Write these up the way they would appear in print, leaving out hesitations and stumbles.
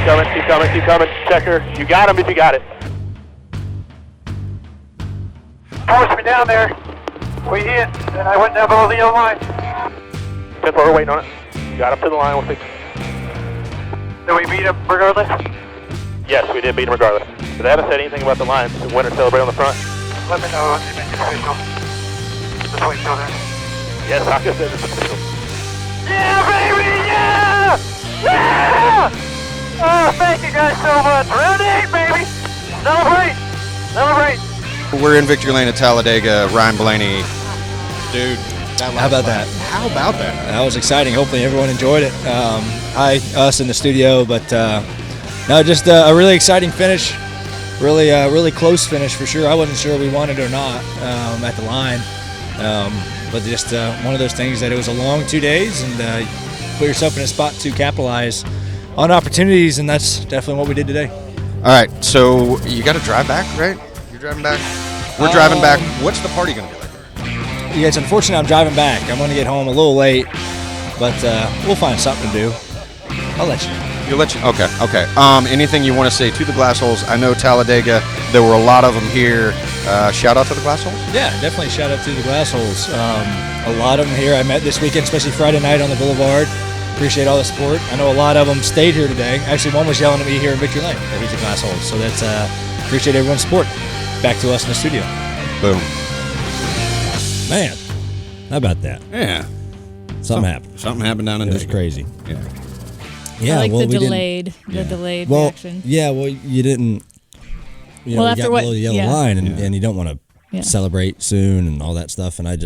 Keep coming. Checker. You got him if you got it. Forced me down there. We hit, and I went down below the yellow line. 10-4, we're waiting on it. Got up to the line. We'll see. Did we beat him regardless? Yes, we did beat him regardless. But they haven't said anything about the line. The winner celebrate on the front. Let me know if you make it official. Just wait till then. Yes, Saka said it's official. Yeah, baby, yeah! Yeah! Oh, thank you guys so much. Round 8, baby! Celebrate! Celebrate! We're in victory lane at Talladega. Ryan Blaney. Dude, How about that? How about that? That was exciting. Hopefully everyone enjoyed it. Us in the studio, but no, just a really exciting finish. Really close finish for sure. I wasn't sure we wanted it or not at the line, but just one of those things that it was a long 2 days, and put yourself in a spot to capitalize on opportunities, and that's definitely what we did today. All right, so you got to drive back, right? You're driving back. We're driving back. What's the party going to be like? Yeah, it's unfortunate I'm driving back. I'm going to get home a little late, but we'll find something to do. I'll let you know. You'll let you. Okay. Anything you want to say to the glass holes? I know Talladega. There were a lot of them here. Shout out to the glass holes. Yeah, definitely shout out to the glass holes. A lot of them here I met this weekend, especially Friday night on the Boulevard. Appreciate all the support. I know a lot of them stayed here today. Actually, one was yelling at me here in Victory Lane that he's a glass hole. So that's appreciate everyone's support. Back to us in the studio. Boom. Man, how about that? Yeah. Something happened. Something happened down in It was Dayton. crazy. Yeah. Yeah, I like well, the we delayed reaction. Yeah, well, you didn't. You know, Well, we after got what- below the yellow yeah. line, and you don't want to celebrate soon and all that stuff. And I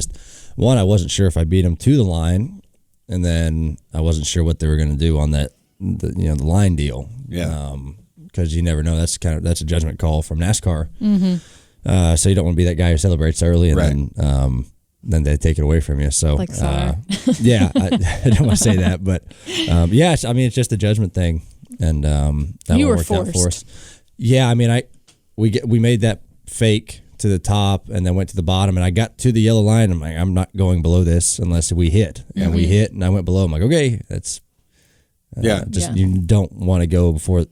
wasn't sure if I beat them to the line, and then I wasn't sure what they were going to do on that, the line deal. Yeah. Because you never know. That's a judgment call from NASCAR. Mm-hmm. So you don't want to be that guy who celebrates early and then they take it away from you. So Like Sawyer. yeah, I don't want to say that, but yeah, I mean it's just a judgment thing, and that You one were worked out for forced. us. Yeah, I mean we made that fake to the top and then went to the bottom, and I got to the yellow line. I'm like, I'm not going below this unless we hit, and we hit, and I went below. I'm like, okay, that's you don't want to go before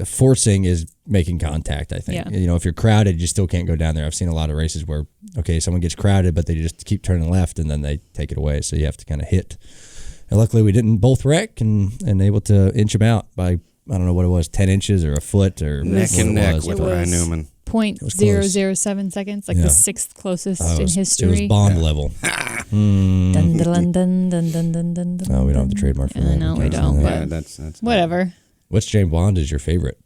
forcing is making contact, I think. Yeah. If you're crowded, you still can't go down there. I've seen a lot of races where, okay, someone gets crowded, but they just keep turning left and then they take it away. So you have to kind of hit. And luckily we didn't both wreck and able to inch them out by, I don't know what it was, 10 inches or a foot or Neck what and it neck was. with It Ryan was Newman. 0.007 seconds, like the sixth closest in history. It was Bond level. Dun, dun, dun, dun, dun, dun, dun, dun, No, we don't have the trademark for I that. know we don't, Yeah, but that's whatever. What's James Bond is your favorite?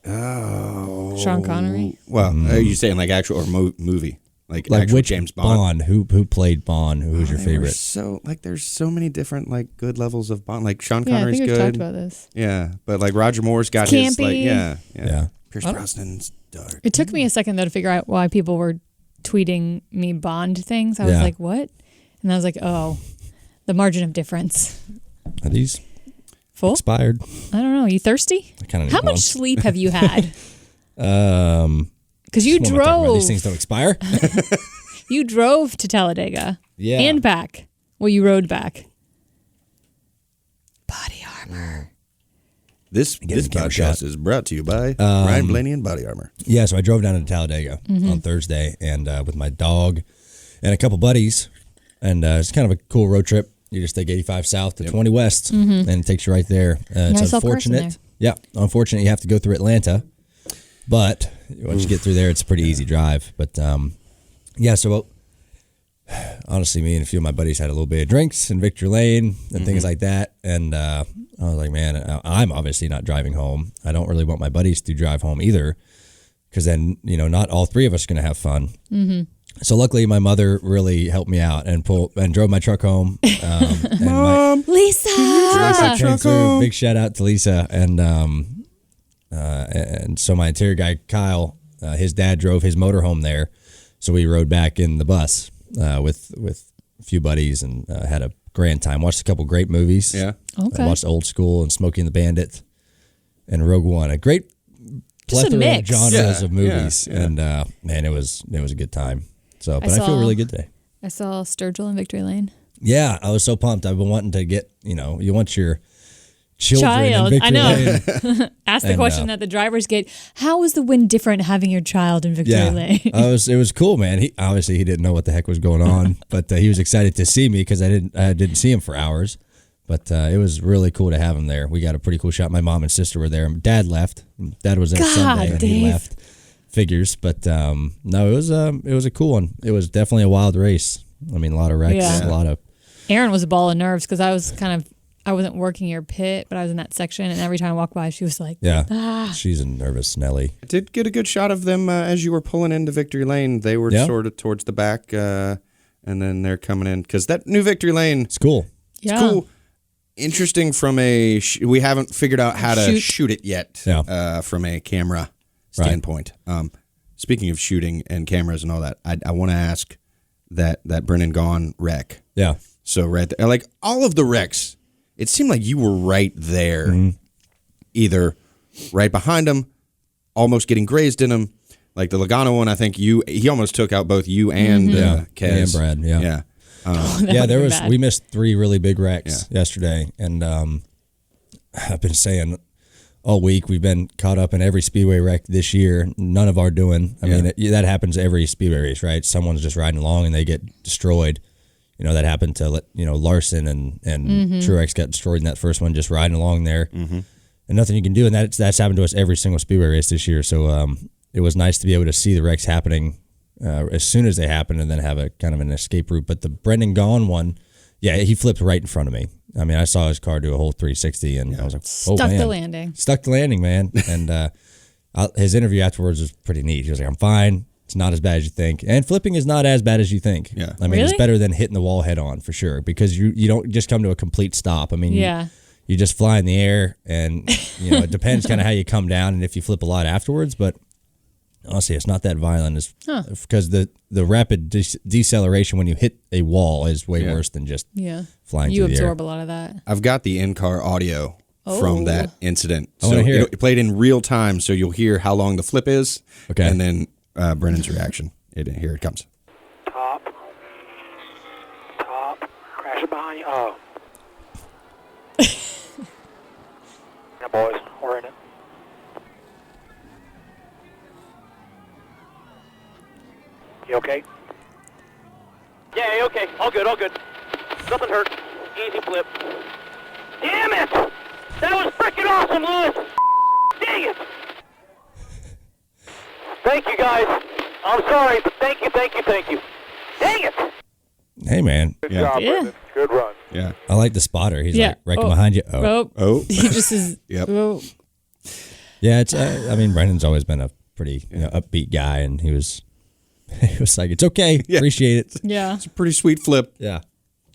Oh. Sean Connery. Well, are you saying like actual or movie? Like actual which James Bond? Who played Bond? Who was your They were favorite? So there's so many different like good levels of Bond. Like Sean Yeah, I Connery's think we've talked good. about this. Yeah, but like Roger Moore's got his like Campy. yeah. Pierce I don't- Brosnan's dark. It took me a second though to figure out why people were tweeting me Bond things. I was Yeah. like, what? And I was like, oh, the margin of difference. Are these Full? expired? I don't know. You thirsty? I kind of How much sleep have you had? Because you Just wanna talk about drove. these things don't expire. You drove to Talladega. Yeah. And back. Well, you rode back. Body armor. This the camera podcast shot. is brought to you by Ryan Blaney and Body Armor. Yeah, so I drove down to Talladega on Thursday and with my dog and a couple buddies, and it's kind of a cool road trip. You just take 85 south to 20 west, and it takes you right there. It's I saw Carson unfortunate. Yeah, unfortunate you have to go through Atlanta, but once you get through there, it's a pretty easy drive. But yeah, so honestly, me and a few of my buddies had a little bit of drinks in Victory Lane and things like that, and I was like, man, I'm obviously not driving home. I don't really want my buddies to drive home either, because then not all three of us are going to have fun. So luckily, my mother really helped me out and drove my truck home. And Lisa! came through. Big shout out to Lisa, and so my interior guy Kyle, his dad drove his motorhome there, so we rode back in the bus with a few buddies and had a grand time. Watched a couple great movies. Yeah. Okay. I watched Old School and Smokey and the Bandit and Rogue One. A great Just a plethora of mix. genres Yeah, of movies, yeah. and man, it was a good time. So, but I saw- feel really good today. I saw Sturgill in Victory Lane. Yeah, I was so pumped. I've been wanting to get, you want your children in child. Victory I know. Lane. Ask the And, question that the drivers get. How was the wind different having your child in Victory Lane? It was cool, man. He didn't know what the heck was going on, but he was excited to see me because I didn't see him for hours. But it was really cool to have him there. We got a pretty cool shot. My mom and sister were there. Dad left. Dad was there Sunday, and he Dave. left. Figures, but no, it was a cool one. It was definitely a wild race. I mean, a lot of wrecks, Yeah. a lot of. Aaron was a ball of nerves because I wasn't working your pit, but I was in that section, and every time I walked by, she was like, Yeah, she's a nervous Nelly. I did get a good shot of them as you were pulling into Victory Lane. They were sort of towards the back, and then they're coming in because that new Victory Lane. It's cool. yeah. It's cool. Interesting from we haven't figured out how to shoot it yet from a camera standpoint. Speaking of shooting and cameras and all that, I want to ask that Brennan Gaughan wreck. Yeah. So right there, like all of the wrecks, it seemed like you were right there, either right behind him, almost getting grazed in him. Like the Logano one, I think he almost took out both you and Kez. And Brad. Yeah. Yeah. There was. Bad. We missed 3 really big wrecks yesterday, and I've been saying all week we've been caught up in every speedway wreck this year. None of our doing. I mean, that happens every speedway race, right? Someone's just riding along and they get destroyed. You know, that happened to Larson and Truex got destroyed in that first one, just riding along there, and nothing you can do. And that's happened to us every single speedway race this year. So it was nice to be able to see the wrecks happening as soon as they happened, and then have a kind of an escape route. But the Brendan Gaughan one, he flipped right in front of me. I mean, I saw his car do a whole 360, and I was like, "Oh man, stuck the landing, man!" And his interview afterwards was pretty neat. He was like, "I'm fine. It's not as bad as you think, and flipping is not as bad as you think." Yeah, I mean, it's better than hitting the wall head on for sure, because you don't just come to a complete stop. I mean, you just fly in the air, and it depends kind of how you come down and if you flip a lot afterwards, but. Honestly, it's not that violent, because the rapid deceleration when you hit a wall is way worse than just flying You through the air. absorb a lot of that. I've got the in-car audio from that incident. I wanna hear it. It played in real time, so you'll hear how long the flip is, Okay. and then Brennan's reaction. Here it comes. Top. Crash it behind you. Oh. Yeah, boys, we're in it. You okay? Yeah, okay. All good, all good. Nothing hurt. Easy flip. Damn it! That was freaking awesome, Lewis! Dang it! Thank you, guys. I'm sorry, but thank you. Dang it! Hey, man. Good job, Brendan. Good run. Yeah. I like the spotter. He's like right Oh. behind you. Oh. He just is. Yep. Oh. Yeah, it's. I mean, Brendan's always been a pretty upbeat guy, and he was like, "It's okay, appreciate it." Yeah. It's a pretty sweet flip. Yeah,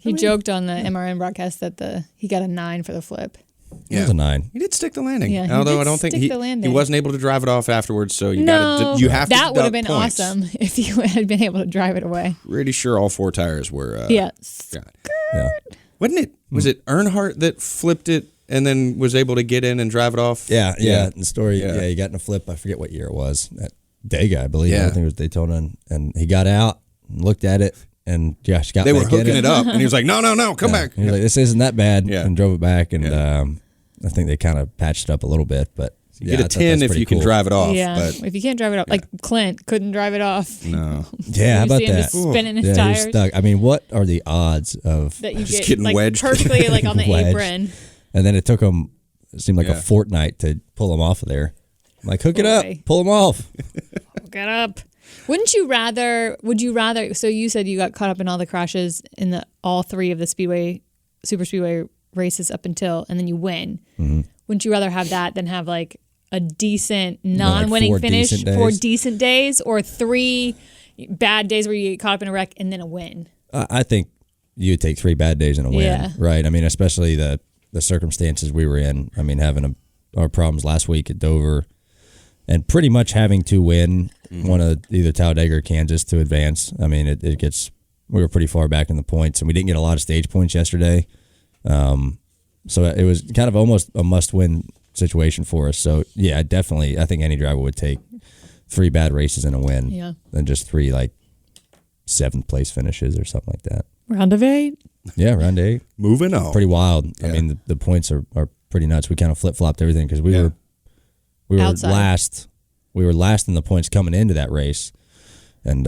He joked on the MRN broadcast that he got a 9 for the flip. it was a 9. He did stick the landing. Yeah, he Although did I don't think stick he the landing. wasn't able to drive it off afterwards, so you No, you have to that would have deduct been points. awesome if you had been able to drive it away. Pretty sure all 4 tires were. Yes. Yeah. Wasn't it? Was it Earnhardt that flipped it and then was able to get in and drive it off? Yeah. The story. Yeah, he got in a flip. I forget what year it was. At Dega, I believe. Yeah. I think it was Daytona, and he got out, and looked at it, and Josh got. They back were hooking in it up, and he was like, "No, come back." He was like, "This isn't that bad," and drove it back, and I think they kind of patched it up a little bit, but you get a 10 if you can drive it off. Yeah. But If you can't drive it off, like Clint couldn't drive it off. no. Yeah, how You about see him that? just spinning his He's tires. stuck. I mean, what are the odds of That you Just get getting like wedged. perfectly like on the Wedged. apron. And then it took him, it seemed like a fortnight to pull him off of there. I'm like, hook it up, pull him off. Get up. Would you rather, so you said you got caught up in all the crashes in all 3 of the super speedway races up until, and then you win. Mm-hmm. Wouldn't you rather have that than have like a decent non-winning 4 finish, decent days? 4 decent days, or 3 bad days where you get caught up in a wreck and then a win? I think you would take 3 bad days and a win, Yeah. right? I mean, especially the circumstances we were in. I mean, having our problems last week at Dover, and pretty much having to win one of either Talladega or Kansas to advance. I mean, it gets, we were pretty far back in the points, and we didn't get a lot of stage points yesterday. So it was kind of almost a must-win situation for us. So yeah, definitely, I think any driver would take 3 bad races and a win, than just 3 like 7th place finishes or something like that. Round of 8. Yeah, round 8. Moving on. Pretty wild. I mean, the points are pretty nuts. We kind of flip flopped everything because we were Outside. last. We were last in the points coming into that race, and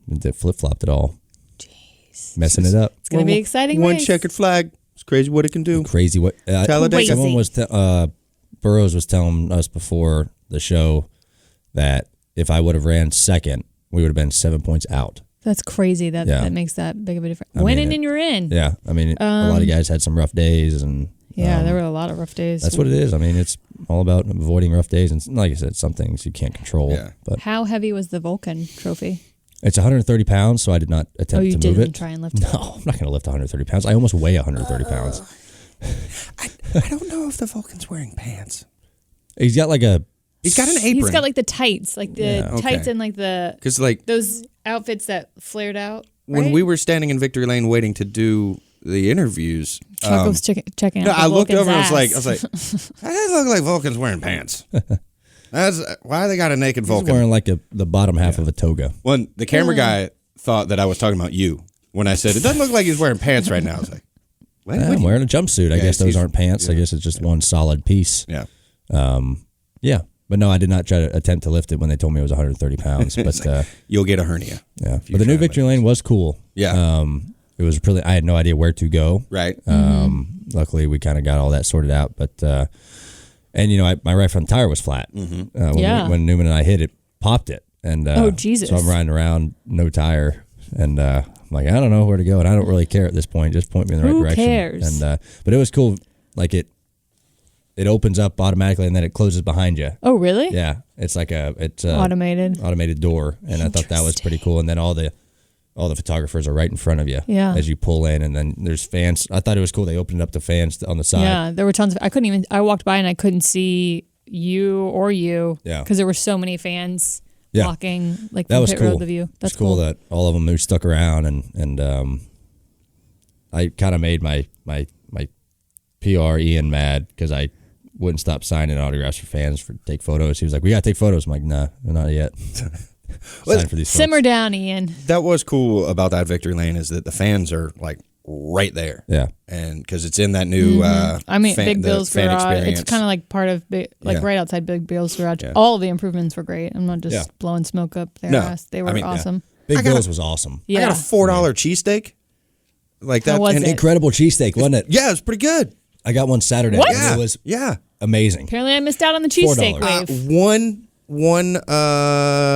it flip flopped it all. Jeez, messing it up. It's gonna be exciting. One race. checkered flag. It's crazy what it can do. Crazy what Talladega. Someone was Burroughs was telling us before the show that if I would have ran second, we would have been 7 points out. That's crazy. That makes that big of a difference. Winning and you're in. Yeah, I mean, a lot of guys had some rough days, and there were a lot of rough days. that's what it is. I mean, it's all about avoiding rough days, and like I said, some things you can't control. Yeah. But How heavy was the Vulcan trophy? it's 130 pounds, so I did not attempt to move didn't it. try and lift it? No, I'm not going to lift 130 pounds. I almost weigh 130 pounds. I don't know if the Vulcan's wearing pants. He's got like a. He's got an apron. He's got like the tights, like the tights okay. and like the Because like those outfits that flared out. when right? we were standing in Victory Lane waiting to do the interviews, Chuck was checking out. no, the I looked Vulcan's over and I ass. was like, that doesn't look like Vulcan's wearing pants. That's why they got a naked He's Vulcan. wearing like the bottom half of a toga. When the camera guy thought that I was talking about you when I said it doesn't look like he's wearing pants right now. I was like, what? Yeah, I'm wearing a jumpsuit. I guess those aren't pants. I guess it's just one solid piece. Yeah. Yeah. But no, I did not try to attempt to lift it when they told me it was 130 pounds. But You'll get a hernia. yeah. But the new Victory Lane was cool. Yeah. It was really. I had no idea where to go. Right. Luckily, we kind of got all that sorted out. But and my right front tire was flat. When Newman and I hit it, popped it, and Oh, Jesus. So I'm riding around no tire, and I'm like, I don't know where to go, and I don't really care at this point. Just point me in the right Who direction. cares? And but it was cool. Like it opens up automatically, and then it closes behind you. Oh, really? Yeah, it's like it's a Automated door, and I thought that was pretty cool. And then all the photographers are right in front of you as you pull in, and then there's fans. I thought it was cool. They opened up the fans on the side. Yeah, there were tons of. I walked by and I couldn't see you or you. Yeah. Because there were so many fans blocking like that from was pit cool. road the view. That's it's cool that all of them who stuck around, and I kind of made my PR Ian mad because I wouldn't stop signing autographs for fans for take photos. He was like, "We gotta take photos." I'm like, "Nah, not yet." Sign for these Simmer folks. down, Ian. That was cool about that Victory Lane is that the fans are like right there. Yeah. And because it's in that new Big Bill's fan Garage. experience. It's kind of like part of right outside Big Bill's Garage. Yeah. All of the improvements were great. I'm not just blowing smoke up their No. ass. They were I mean, awesome. Big Bill's was awesome. Yeah. I got a $4 cheesesteak. Like that. How was and it? Incredible cheesesteak, wasn't it? Yeah, it was pretty good. I got one Saturday. What? And it was Yeah. amazing. Apparently, I missed out on the cheesesteak $4. wave, One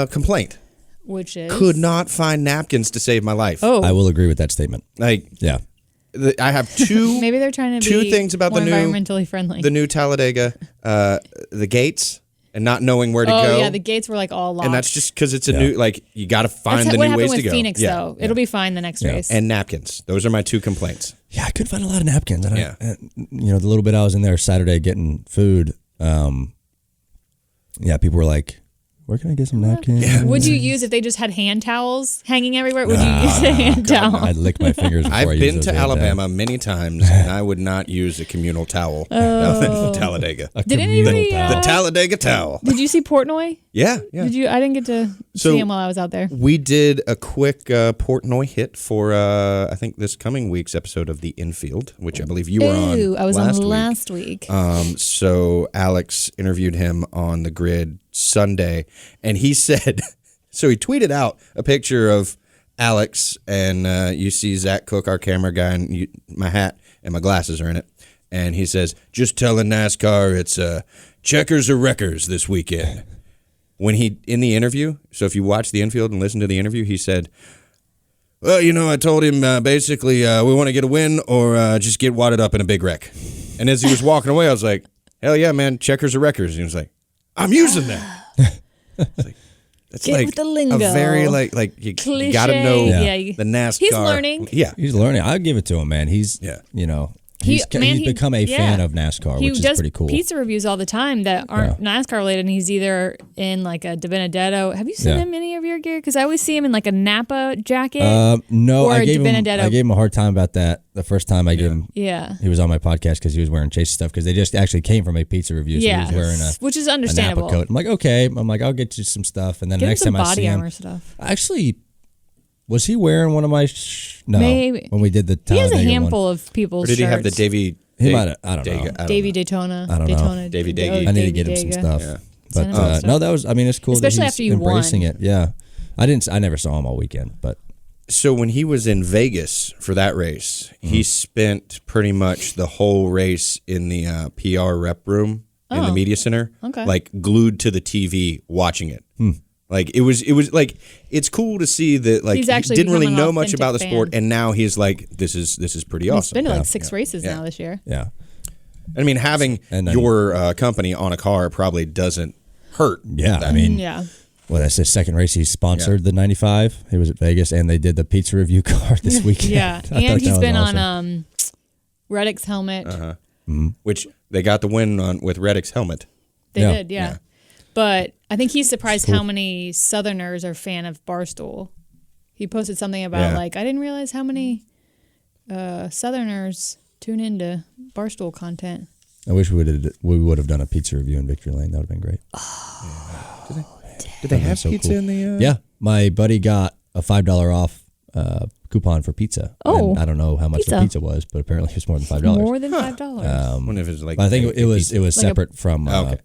complaint. which is Could not find napkins to save my life. Oh, I will agree with that statement. Like Yeah. I have two maybe they're trying to two be things about more the new environmentally friendly. the new Talladega, the gates and not knowing where to go. Yeah, the gates were like all locked. and that's just because it's a new you got to find That's the what new happened ways with to go. Phoenix, Yeah. though. It'll be fine the next race. And napkins. Those are my two complaints. Yeah, I couldn't find a lot of napkins. And Yeah. the little bit I was in there Saturday getting food, people were like, "Where can I get some napkins?" Yeah. Would you use if they just had hand towels hanging everywhere? Would you use a hand towel? I'd lick my fingers before I I've use been those to damn Alabama many times, and I would not use a communal towel other than Talladega. Did anybody? The Talladega towel. Did you see Portnoy? Yeah. Did you? I didn't get to see him while I was out there. We did a quick Portnoy hit for I think this coming week's episode of The Infield, which I believe you were on. Ooh, I was on week. last week. So Alex interviewed him on the grid Sunday, and he said, so he tweeted out a picture of Alex, and you see Zach Cook, our camera guy, and my hat and my glasses are in it. And he says, just telling NASCAR it's checkers or wreckers this weekend. When he, in the interview, so if you watch The Infield and listen to the interview, he said, well, I told him basically we want to get a win or just get wadded up in a big wreck. And as he was walking away, I was like, hell yeah, man, checkers or wreckers. And he was like, I'm using that. It's Get like with the lingo. a very like you got to know Cliche. the NASCAR. He's learning. Yeah. He's learning. I'll give it to him, man. He's he's become a fan of NASCAR, He which is does pretty cool. pizza reviews all the time that aren't NASCAR related, and he's either in like a Di Benedetto. Have you seen him in any of your gear? Because I always see him in like a Napa jacket. No, or I a gave Di Benedetto. him a hard time about that the first time I gave him. Yeah. He was on my podcast because he was wearing Chase's stuff because they just actually came from a pizza review. So he was wearing which is a understandable. Napa coat. I'm like, okay. I'm like, I'll get you some stuff, and then Get the next him some time I see body him, armor stuff. actually, was he wearing one of my? No, Maybe. when we did the He has Talladega a handful of people's Or did he have the shirts. Davey He might. I don't know. Davey Daytona. I don't know. Daytona. Davey Daigie. I need to get him some stuff. Yeah. But no, that was. I mean, it's cool. Especially that he's after you embracing won. it. Yeah, I never saw him all weekend, but So when he was in Vegas for that race, he spent pretty much the whole race in the PR rep room in the media center, like glued to the TV watching it. Like it was like it's cool to see that like He's he actually didn't really become an know much about the authentic sport, fan. and now he's like, this is pretty He's awesome. been to like 6 races now this year. yeah. I mean, having your company on a car probably doesn't hurt. Yeah, that. I mean, Yeah. well, that's his second race. He sponsored the 95. He was at Vegas, and they did the pizza review car this weekend. Yeah. I thought And that he's was been awesome. on Reddick's helmet. Which they got the win on with Reddick's helmet. They Yeah. did, yeah. But I think he's surprised how many Southerners are fan of Barstool. He posted something about like, I didn't realize how many Southerners tune into Barstool content. I wish we would have done a pizza review in Victory Lane. That would have been great. Did they have so pizza cool. in the? Yeah, my buddy got a $5 off coupon for pizza. Oh, and I don't know how much the pizza was, but apparently it was more than $5. More than $5. I wonder if it was like. I think it was Like separate from the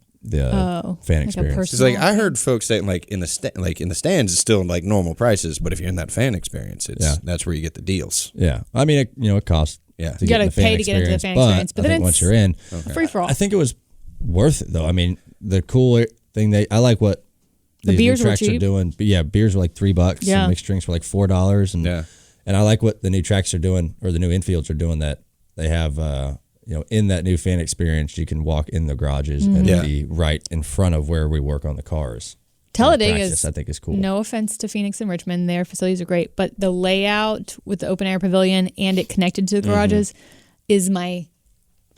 fan like a experience. It's like I heard folks saying like in the stands it's still like normal prices, but if you're in that fan experience, that's where you get the deals. Yeah, I mean, it costs. Yeah, to You get gotta in the fan pay to get into the fan experience, but I then think once it's you're in, free for all. I think it was worth it though. I mean, the cool thing I like what The these beers new were tracks are cheap. doing. But yeah, beers were like $3. Yeah. And mixed drinks were like $4, and Yeah. and I like what the new tracks are doing, or the new infields are doing. That they have, in that new fan experience, you can walk in the garages and be right in front of where we work on the cars. Talladega Practice, I think is cool. No offense to Phoenix and Richmond, their facilities are great, but the layout with the open air pavilion and it connected to the garages is my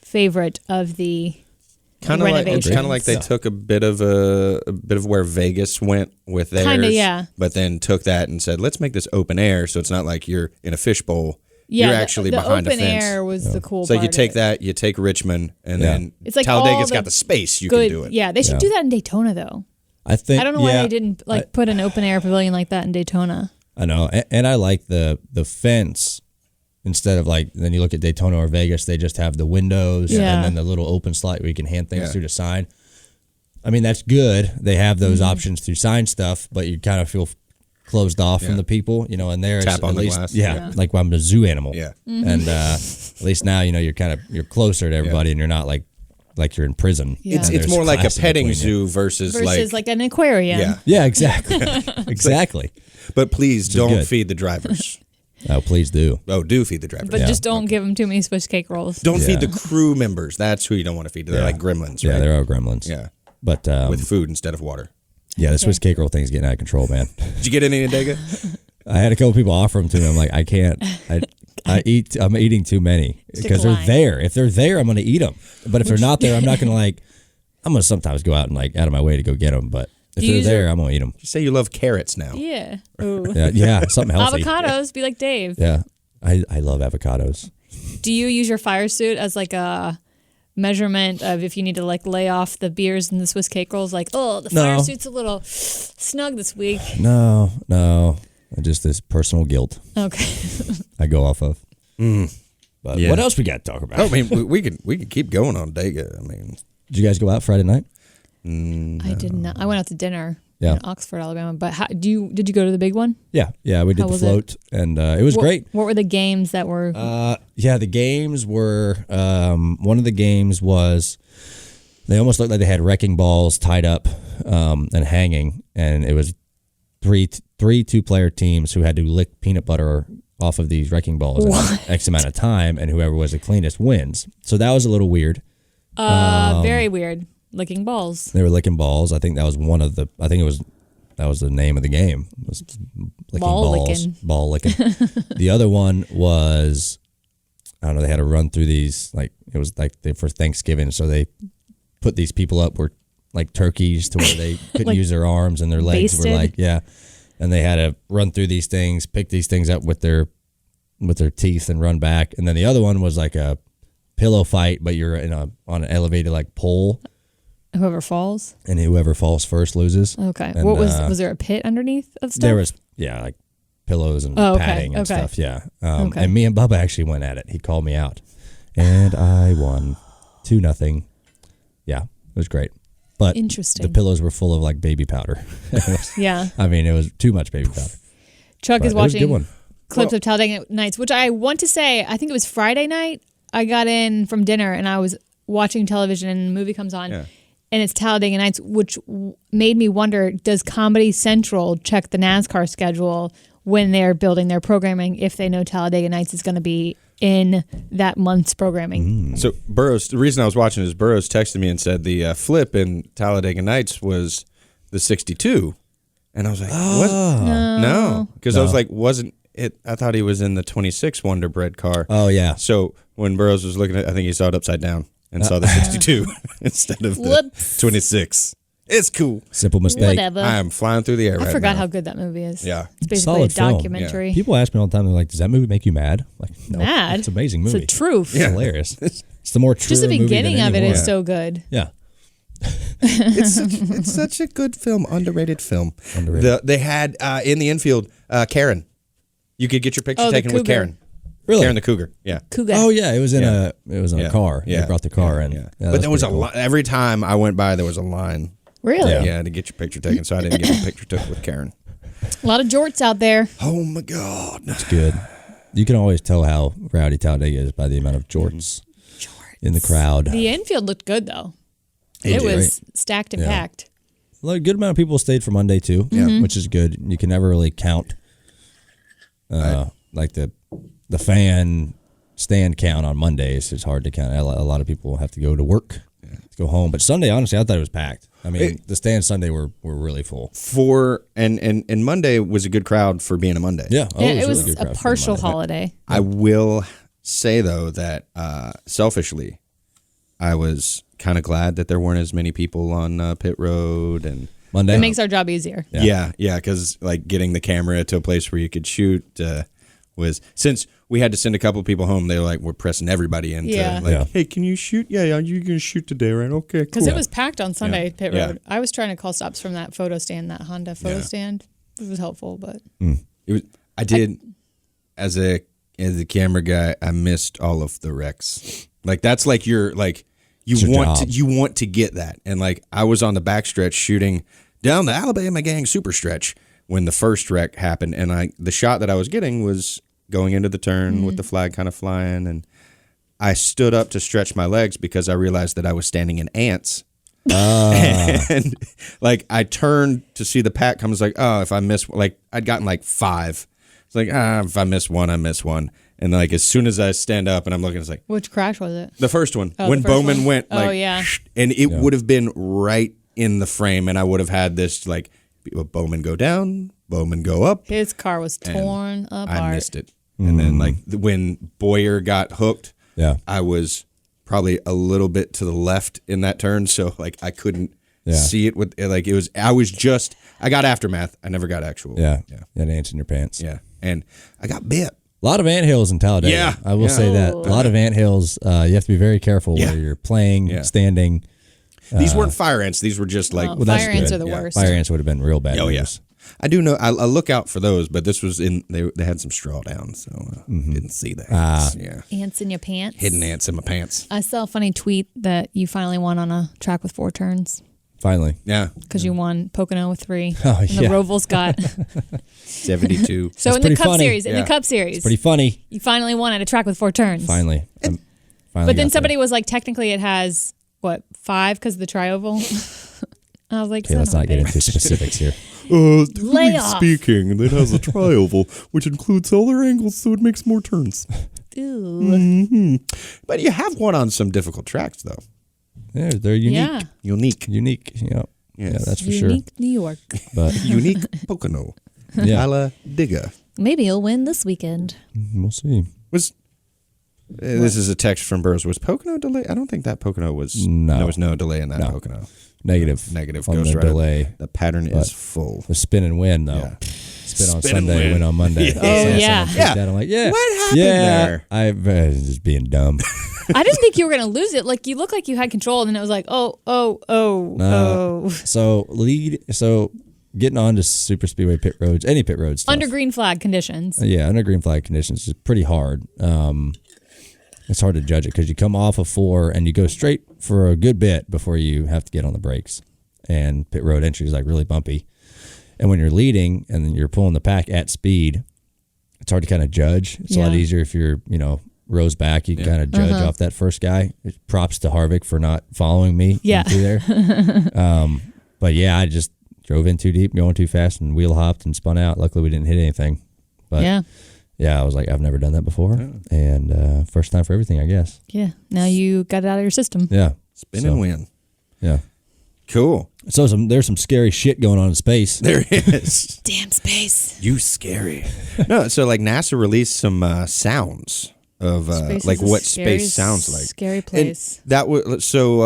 favorite of the renovations. Kind of like they took a bit of where Vegas went with theirs, Kinda, yeah. But then took that and said, let's make this open air, so it's not like you're in a fishbowl. Yeah, you're actually the behind a open fence. air was the cool So part you take of it. that, you take Richmond, and then It's like all Talladega's the got the space. You Good, can do it. yeah. They should do that in Daytona though. I think I don't know why they didn't put an open air pavilion like that in Daytona. I know, and I like the fence instead of like. Then you look at Daytona or Vegas, they just have the windows Yeah. and then the little open slot where you can hand things through to sign. I mean, that's good. They have those options to sign stuff, but you kind of feel closed off from the people, and there Tap it's on at the least, glass. yeah, like when I'm a zoo animal. Yeah. And at least now, you're closer to everybody and you're not like you're in prison. Yeah. And It's there's more like a class in petting between you. zoo versus like an aquarium. yeah. Yeah, exactly. Exactly. But please don't good. feed the drivers. Oh, please do. Oh, do feed the drivers. But just don't give them too many Swiss cake rolls. Don't feed the crew members. That's who you don't want to feed. They're like gremlins, Yeah, right? there are gremlins. Yeah. But With food instead of water. yeah, the Swiss cake roll thing's getting out of control, man. Did you get any in Dega? I had a couple people offer them to me. I'm like, I can't. I'm eating too many because they're decline. there. If they're there, I'm going to eat them. But if they're not there, I'm not going to I'm going to sometimes go out and out of my way to go get them. But if they're there, I'm going to eat them. You say you love carrots now. Yeah. Ooh. Yeah, something healthy. Avocados, be like Dave. Yeah, I love avocados. Do you use your fire suit as like a measurement of if you need to lay off the beers and the Swiss cake rolls? Like, the fire No. suit's a little snug this week. No, just this personal guilt Okay. I go off of. But Yeah. what else we got to talk about? Oh, I mean, we could keep going on Dega. I mean, Did you guys go out Friday night? I did not. I went out to dinner Yeah. in Oxford, Alabama. But did you go to the big one? Yeah, we did How the was it? float, and it was great. What were the games that were? The games were. One of the games was. They almost looked like they had wrecking balls tied up and hanging, and it was three 2-player teams who had to lick peanut butter off of these wrecking balls in X amount of time, and whoever was the cleanest wins. So that was a little weird. Very weird. Licking balls. They were licking balls. I think that was one of the. I think that was the name of the game. Was licking Ball balls, licking. ball licking. The other one was, I don't know. They had to run through these it was for Thanksgiving, so they put these people up were like turkeys to where they couldn't use their arms and their legs were basted? and they had to run through these things, pick these things up with their teeth and run back. And then the other one was like a pillow fight, but you're on an elevated pole. Whoever falls. And whoever falls first loses. Okay. And, What was there a pit underneath of stuff? There was, pillows and Oh, okay, padding and okay. stuff, yeah. Okay. And me and Bubba actually went at it. He called me out. and I won 2-0. Yeah, it was great. But Interesting. the pillows were full of like baby powder. Yeah. I mean, it was too much baby powder. Chuck But is it was a good watching one. clips of Talladega Nights, which I want to say, I think it was Friday night. I got in from dinner and I was watching television and the movie comes on. Yeah. And it's Talladega Nights, which made me wonder, does Comedy Central check the NASCAR schedule when they're building their programming if they know Talladega Nights is going to be in that month's programming? So Burroughs, the reason I was watching is Burroughs texted me and said the flip in Talladega Nights was the 62. And I was like, what? No. Because I was like, wasn't it? I thought he was in the 26 Wonder Bread car. Oh, yeah. So when Burroughs was looking at I think he saw it upside down and saw the 62 instead of the Whoops. 26. It's cool. Simple mistake. Whatever. I am flying through the air I right forgot now. how good that movie is. Yeah. It's basically Solid a film. documentary. People ask me all the time, they're like, does that movie make you mad? Like, no. Mad? It's an amazing movie. It's the truth. It's hilarious. It's the more true Just the movie beginning than of it anyone. is so good. Yeah. It's such a good film, underrated film. Underrated. They had in the infield Karen. You could get your picture Oh, the taken with cougar. Karen. Really? Karen the cougar. Yeah. Cougar. Oh, yeah. It was in Yeah. a car. Yeah. They brought the car in. Yeah. Yeah, But that's there was a pretty cool. line. Every time I went by, there was a line. Really? Yeah, to get your picture taken. So I didn't get a picture took with Karen. A lot of jorts out there. Oh my God. It's good. You can always tell how rowdy Talladega is by the amount of jorts in the crowd. The infield looked good, though. It It did. was stacked and Yeah. packed. A good amount of people stayed for Monday too, which is good. You can never really count, like the fan stand count on Mondays. It's hard to count. A lot of people have to go to work, to go home. But Sunday, honestly, I thought it was packed. I mean, the stands Sunday were really full. And Monday was a good crowd for being a Monday. Yeah, It really was good a crowd for partial Monday. holiday. I will say though that selfishly, I was kind of glad that there weren't as many people on pit road and Monday. It makes our job easier. yeah, because like getting the camera to a place where you could shoot was since we had to send a couple of people home. They were like, we're pressing everybody into Yeah. like, Yeah. hey, can you shoot? Yeah, you're gonna shoot today, right? Okay, Because cool. it was packed on Sunday, Yeah. pit Yeah. road. I was trying to call stops from that photo stand, that Honda photo Yeah. stand. It was helpful, but It was. I did as a camera guy. I missed all of the wrecks. Like that's like your like It's your job. you want to get that. And like I was on the backstretch shooting down the Alabama Gang super stretch when the first wreck happened, and the shot that I was getting was going into the turn with the flag kind of flying, and I stood up to stretch my legs because I realized that I was standing in ants. And like I turned to see the pack comes like, oh, if I miss, like I'd gotten like 5. It's like, if I miss one, I miss one. And like as soon as I stand up and I'm looking, it's like which crash was it? the first one Oh, when the first Bowman one? went Oh, like, yeah. and it would have been right in the frame, and I would have had this like Bowman go down, Bowman go up. His car was torn apart. I missed it, and then like when Boyer got hooked, Yeah. I was probably a little bit to the left in that turn, so like I couldn't see it with like it was. I got aftermath. I never got actual. Yeah. yeah, You had ants in your pants. yeah, and I got bit. A lot of anthills in Talladega. Yeah. I will Yeah. say that. A lot of anthills. You have to be very careful Yeah. where you're playing, Yeah. standing. These weren't fire ants. These were just like that's Fire ants good. are the Yeah. worst. Fire ants would have been real bad. Oh yeah, news. I do know. I look out for those, but this was in. They had some straw down, so didn't see that. Yeah, Ants in your pants. hidden ants in my pants. I saw a funny tweet that you finally won on a track with 4 turns Finally. Yeah, because you won Pocono with 3. Oh, and the yeah. Rovals got. 72. So in the pretty Cup funny. Series, Yeah. Pretty funny. you finally won at a track with 4 turns. Finally. Finally But then got somebody there. was like, technically it has, what, 5 because of the trioval? I was like, Okay, let's son not of a get bitch. into specifics here. Lay off. Speaking, it has a trioval, which includes all their angles, so it makes more turns. Ew. But you have one on some difficult tracks, though. They're unique. Yeah. Unique, Unique. Yeah. Yes. Yeah, that's for sure. Unique New York. But unique Pocono. yeah, Talladega. Maybe you'll win this weekend. we'll see. Was this is a text from Burroughs? Was Pocono delay? I don't think that Pocono was. No. there was no delay in that No. Pocono. Negative. Negative. on Ghost the Rider. delay. The pattern But is full. The spin and win though. Yeah. Spin on Spin and Sunday, win. win on Monday. Yeah. I saw Oh, someone yeah. tweet Yeah. that. I'm like, yeah. What happened yeah. there? I was just being dumb. I didn't think you were going to lose it. Like, you looked like you had control, and then it was like, oh. So getting on to super speedway pit roads, any pit roads, Under green flag conditions. yeah, under green flag conditions is pretty hard. It's hard to judge it because you come off of 4 and you go straight for a good bit before you have to get on the brakes. And pit road entry is like really bumpy. And when you're leading and then you're pulling the pack at speed, it's hard to kind of judge. It's a lot easier if you're, rows back. You can kind of judge off that first guy. Props to Harvick for not following me through there. But yeah, I just drove in too deep, going too fast, and wheel hopped and spun out. Luckily, we didn't hit anything. But I was like, I've never done that before. And first time for everything, I guess. Yeah. Now you got it out of your system. Yeah. Spin and win. Yeah. Cool. So there's some scary shit going on in space. There is. Damn space. You scary. No, so like NASA released some sounds of like what space sounds like. Scary place. And that was so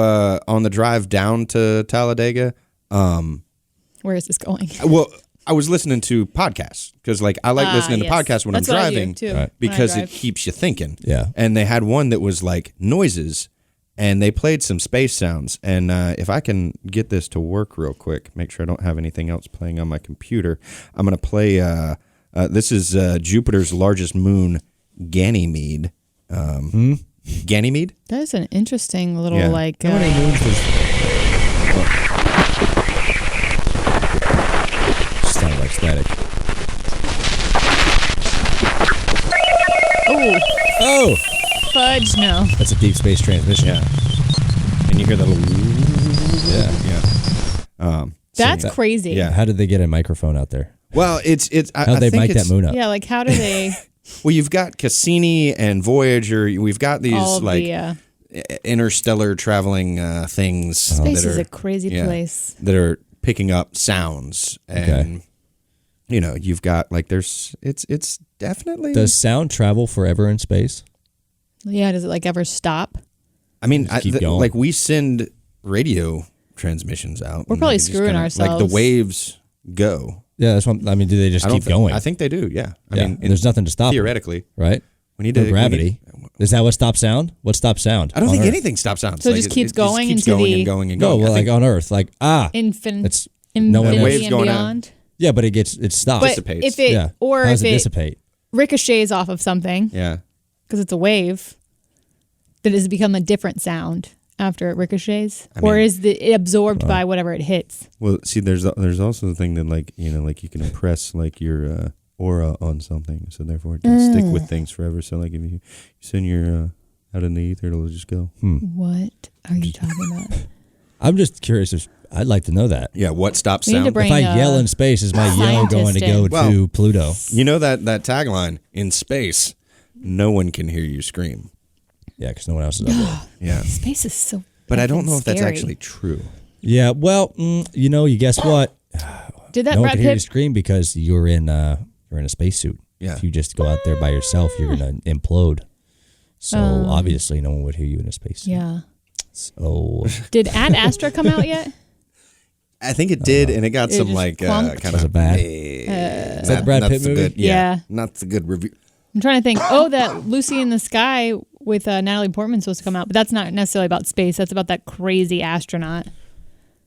on the drive down to Talladega. Where is this going? Well, I was listening to podcasts because like I like listening to podcasts when That's I'm what I do, driving too, because when I it keeps you thinking. Yeah. And they had one that was like noises. And they played some space sounds. And if I can get this to work real quick, make sure I don't have anything else playing on my computer, I'm going to play, this is Jupiter's largest moon, Ganymede. Ganymede? That is an interesting little How many moons does... Sound like static. Oh! Fudge, no. That's a deep space transmission. Yeah. And you hear that little... Yeah. That's crazy. Yeah. How did they get a microphone out there? Well, it's How'd they mic that moon up? Yeah, like how do they... Well, you've got Cassini and Voyager. We've got these interstellar traveling things. Space is a crazy place. That are picking up sounds. And, you've got like it's definitely... Does sound travel forever in space? Yeah, does it like ever stop? I mean, going. like we send radio transmissions out. We're probably screwing ourselves. Like the waves go. Yeah, that's what I mean. Do they just keep going? I think they do. Yeah. I mean, there's nothing to stop theoretically, them, right? We need no gravity. Is that what stops sound? What stops sound? I don't think anything stops sound. So it just keeps going into the and going and no, going. well, like on Earth, like infinity waves and going beyond. Yeah, but it stops. But dissipates. if it or How if does it dissipate? Ricochets off of something, because it's a wave, does it become a different sound after it ricochets, or is it absorbed by whatever it hits? Well, see, there's also the thing that like you can impress like your aura on something, so therefore it can stick with things forever. So like if you send your out in the ether, it'll just go. What are you talking about? I'm just curious. I'd like to know that. Yeah, what stops We need to sound? bring If I yell in space, is my yell going to go to Pluto? You know that tagline, in space, no one can hear you scream. Yeah, because no one else is up there. Yeah. Space is so. But I don't know if that's scary. actually true. Yeah, well, you guess what? Did that no one Brad can hear you Pitt? scream because you're in a spacesuit. Yeah. If you just go out there by yourself, you're going to implode. So obviously, no one would hear you in a spacesuit. Yeah. So Did Ad Astra come out yet? I think it did, and it got some just like clunked? kind Was of it bad? Is that the Brad Pitt movie? Yeah. Not the good review. I'm trying to think. Oh, that Lucy in the Sky with Natalie Portman's supposed to come out, but that's not necessarily about space. That's about that crazy astronaut.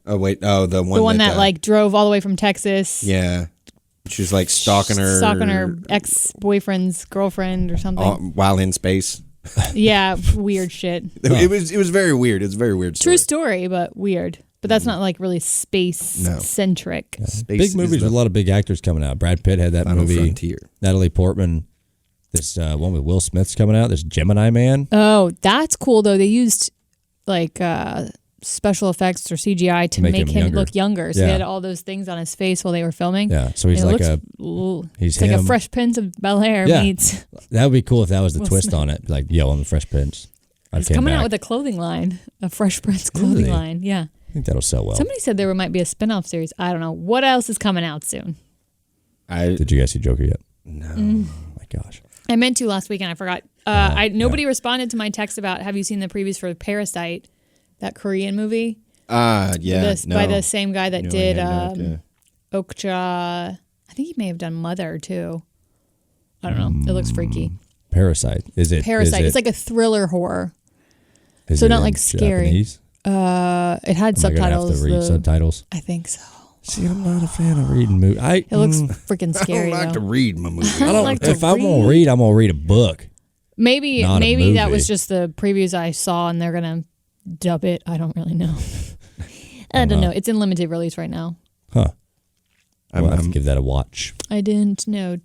Oh wait, the one that like drove all the way from Texas. Yeah, she was like stalking her ex-boyfriend's girlfriend or something while in space. Yeah, weird shit. It was very weird. It's a very weird story. True story, but weird. But that's not like really space-centric. Yeah. Space big movies with a lot of big actors coming out. Brad Pitt had that Final movie. Frontier. Natalie Portman. This one with Will Smith's coming out. This Gemini Man. Oh, that's cool though. They used like special effects or CGI to make him look younger. So he had all those things on his face while they were filming. Yeah, so he's like it's like a Fresh Prince of Bel-Air meets. That would be cool if that was the Will twist Smith. on it. Like, yo, I'm the Fresh Prince. He's coming out with a clothing line, a Fresh Prince clothing line. Yeah. I think that'll sell well. Somebody said there might be a spin-off series. I don't know. What else is coming out soon? Did you guys see Joker yet? No. Oh my gosh. I meant to last week and I forgot. Nobody responded to my text about, have you seen the previews for Parasite, that Korean movie? Yeah. By the same guy that did yeah. Okja. I think he may have done Mother too. I don't know. It looks freaky. Parasite. Is it? Parasite. It's like a thriller horror. Is So it not in like scary. Japanese? It had Am I gonna subtitles. have to read subtitles? I think so. See, I'm not a fan of reading movies. It looks freaking scary. I don't like though. to read my movies. I don't like to If I'm gonna read, I'm gonna read a book. Maybe Not a that movie. was just the previews I saw, and they're gonna dub it. I don't really know. I don't know. It's in limited release right now. Huh. I'll have to give that a watch. I didn't know.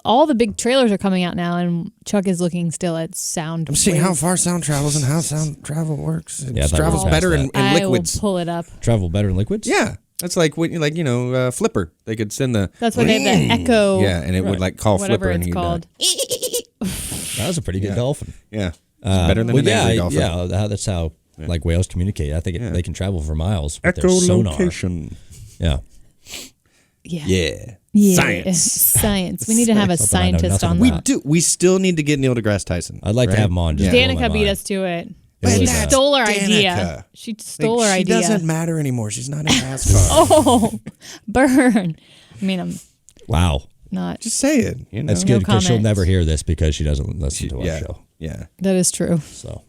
All the big trailers are coming out now, and Chuck is looking still at sound. I'm seeing how far sound travels and how sound travel works. It Yeah, I thought travels we better passed in I liquids. will pull it up. Travel better in liquids? Yeah, that's like Flipper. They could send the. That's why they have the Echo. Yeah, and it would call whatever Flipper, and it's he'd called. That was a pretty good dolphin. Yeah, better than an angry dolphin. Yeah, that's how like whales communicate. I think they can travel for miles with their sonar. Echolocation. Yeah. Yeah. Science. Science. We need to have a Something I know scientist nothing on about. that. We still need to get Neil deGrasse Tyson. I'd like to have him on. Just Danica beat us to it. She stole our Danica. idea. She stole our idea. She doesn't matter anymore. She's not in NASCAR. Oh, burn. I mean, I'm Wow. not. Just say it. That's No good because she'll comment. never hear this because she doesn't listen to our show. Yeah. That is true. So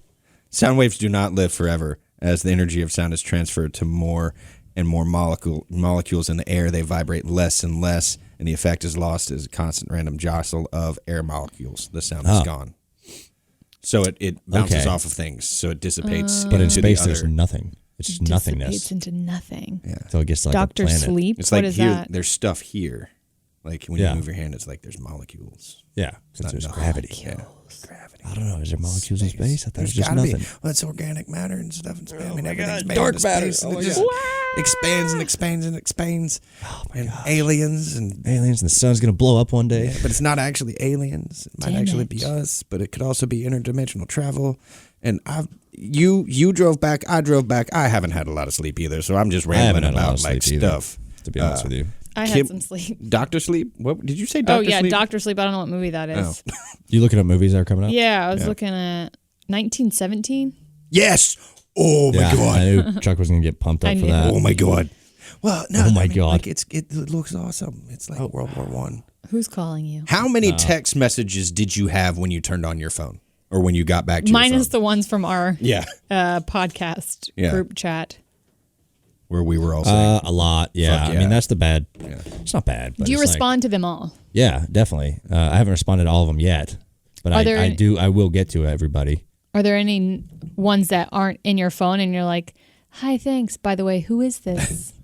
Sound waves do not live forever. As the energy of sound is transferred to more and more molecules in the air, they vibrate less and less, and the effect is lost as a constant random jostle of air molecules. The sound is gone. So it bounces off of things, so it dissipates. but in into space the there's other. nothing. It's just nothingness. Dissipates into nothing. Yeah. So it gets to like Dr. a planet. Sleep. It's What like is here, that? there's stuff here. Like when you move your hand, it's like there's molecules. Yeah, since there's nothing. gravity. Yeah. Gravity. I don't know. Is there molecules in space? I thought it was There's just gotta nothing. be. Well, it's organic matter and stuff in space. I mean, everything's made dark into matter. space, Oh and my it just expands and expands and expands. Oh my and gosh. aliens and Aliens and the sun's gonna blow up one day. but it's not actually aliens. It might Damn actually it. be us, but it could also be interdimensional travel. And you drove back, I drove back. I haven't had a lot of sleep either, so I'm just I haven't rambling had a lot about of like sleep either, stuff. to be honest with you. I had some sleep. Doctor Sleep? What did you say? Oh, Doctor yeah, Sleep? Dr. Sleep. I don't know what movie that is. Oh. You looking at movies that are coming up? Yeah, I was looking at 1917. Yes. Oh my Yeah, god. I knew Chuck was gonna get pumped up I for knew. that. Oh my god. Well, no. Oh my I mean, God. Like it looks awesome. It's like World War One. Who's calling you? How many text messages did you have when you turned on your phone, or when you got back to your Minus phone? the ones from our podcast Yeah. group chat. Where we were all saying, A lot, yeah. Fuck I mean, yeah. that's the bad. It's not bad. But Do you it's like- respond to them all? yeah, definitely. I haven't responded to all of them yet, but Are there I any- do. I will get to everybody. Are there any ones that aren't in your phone and you're like, hi, thanks. By the way, who is this?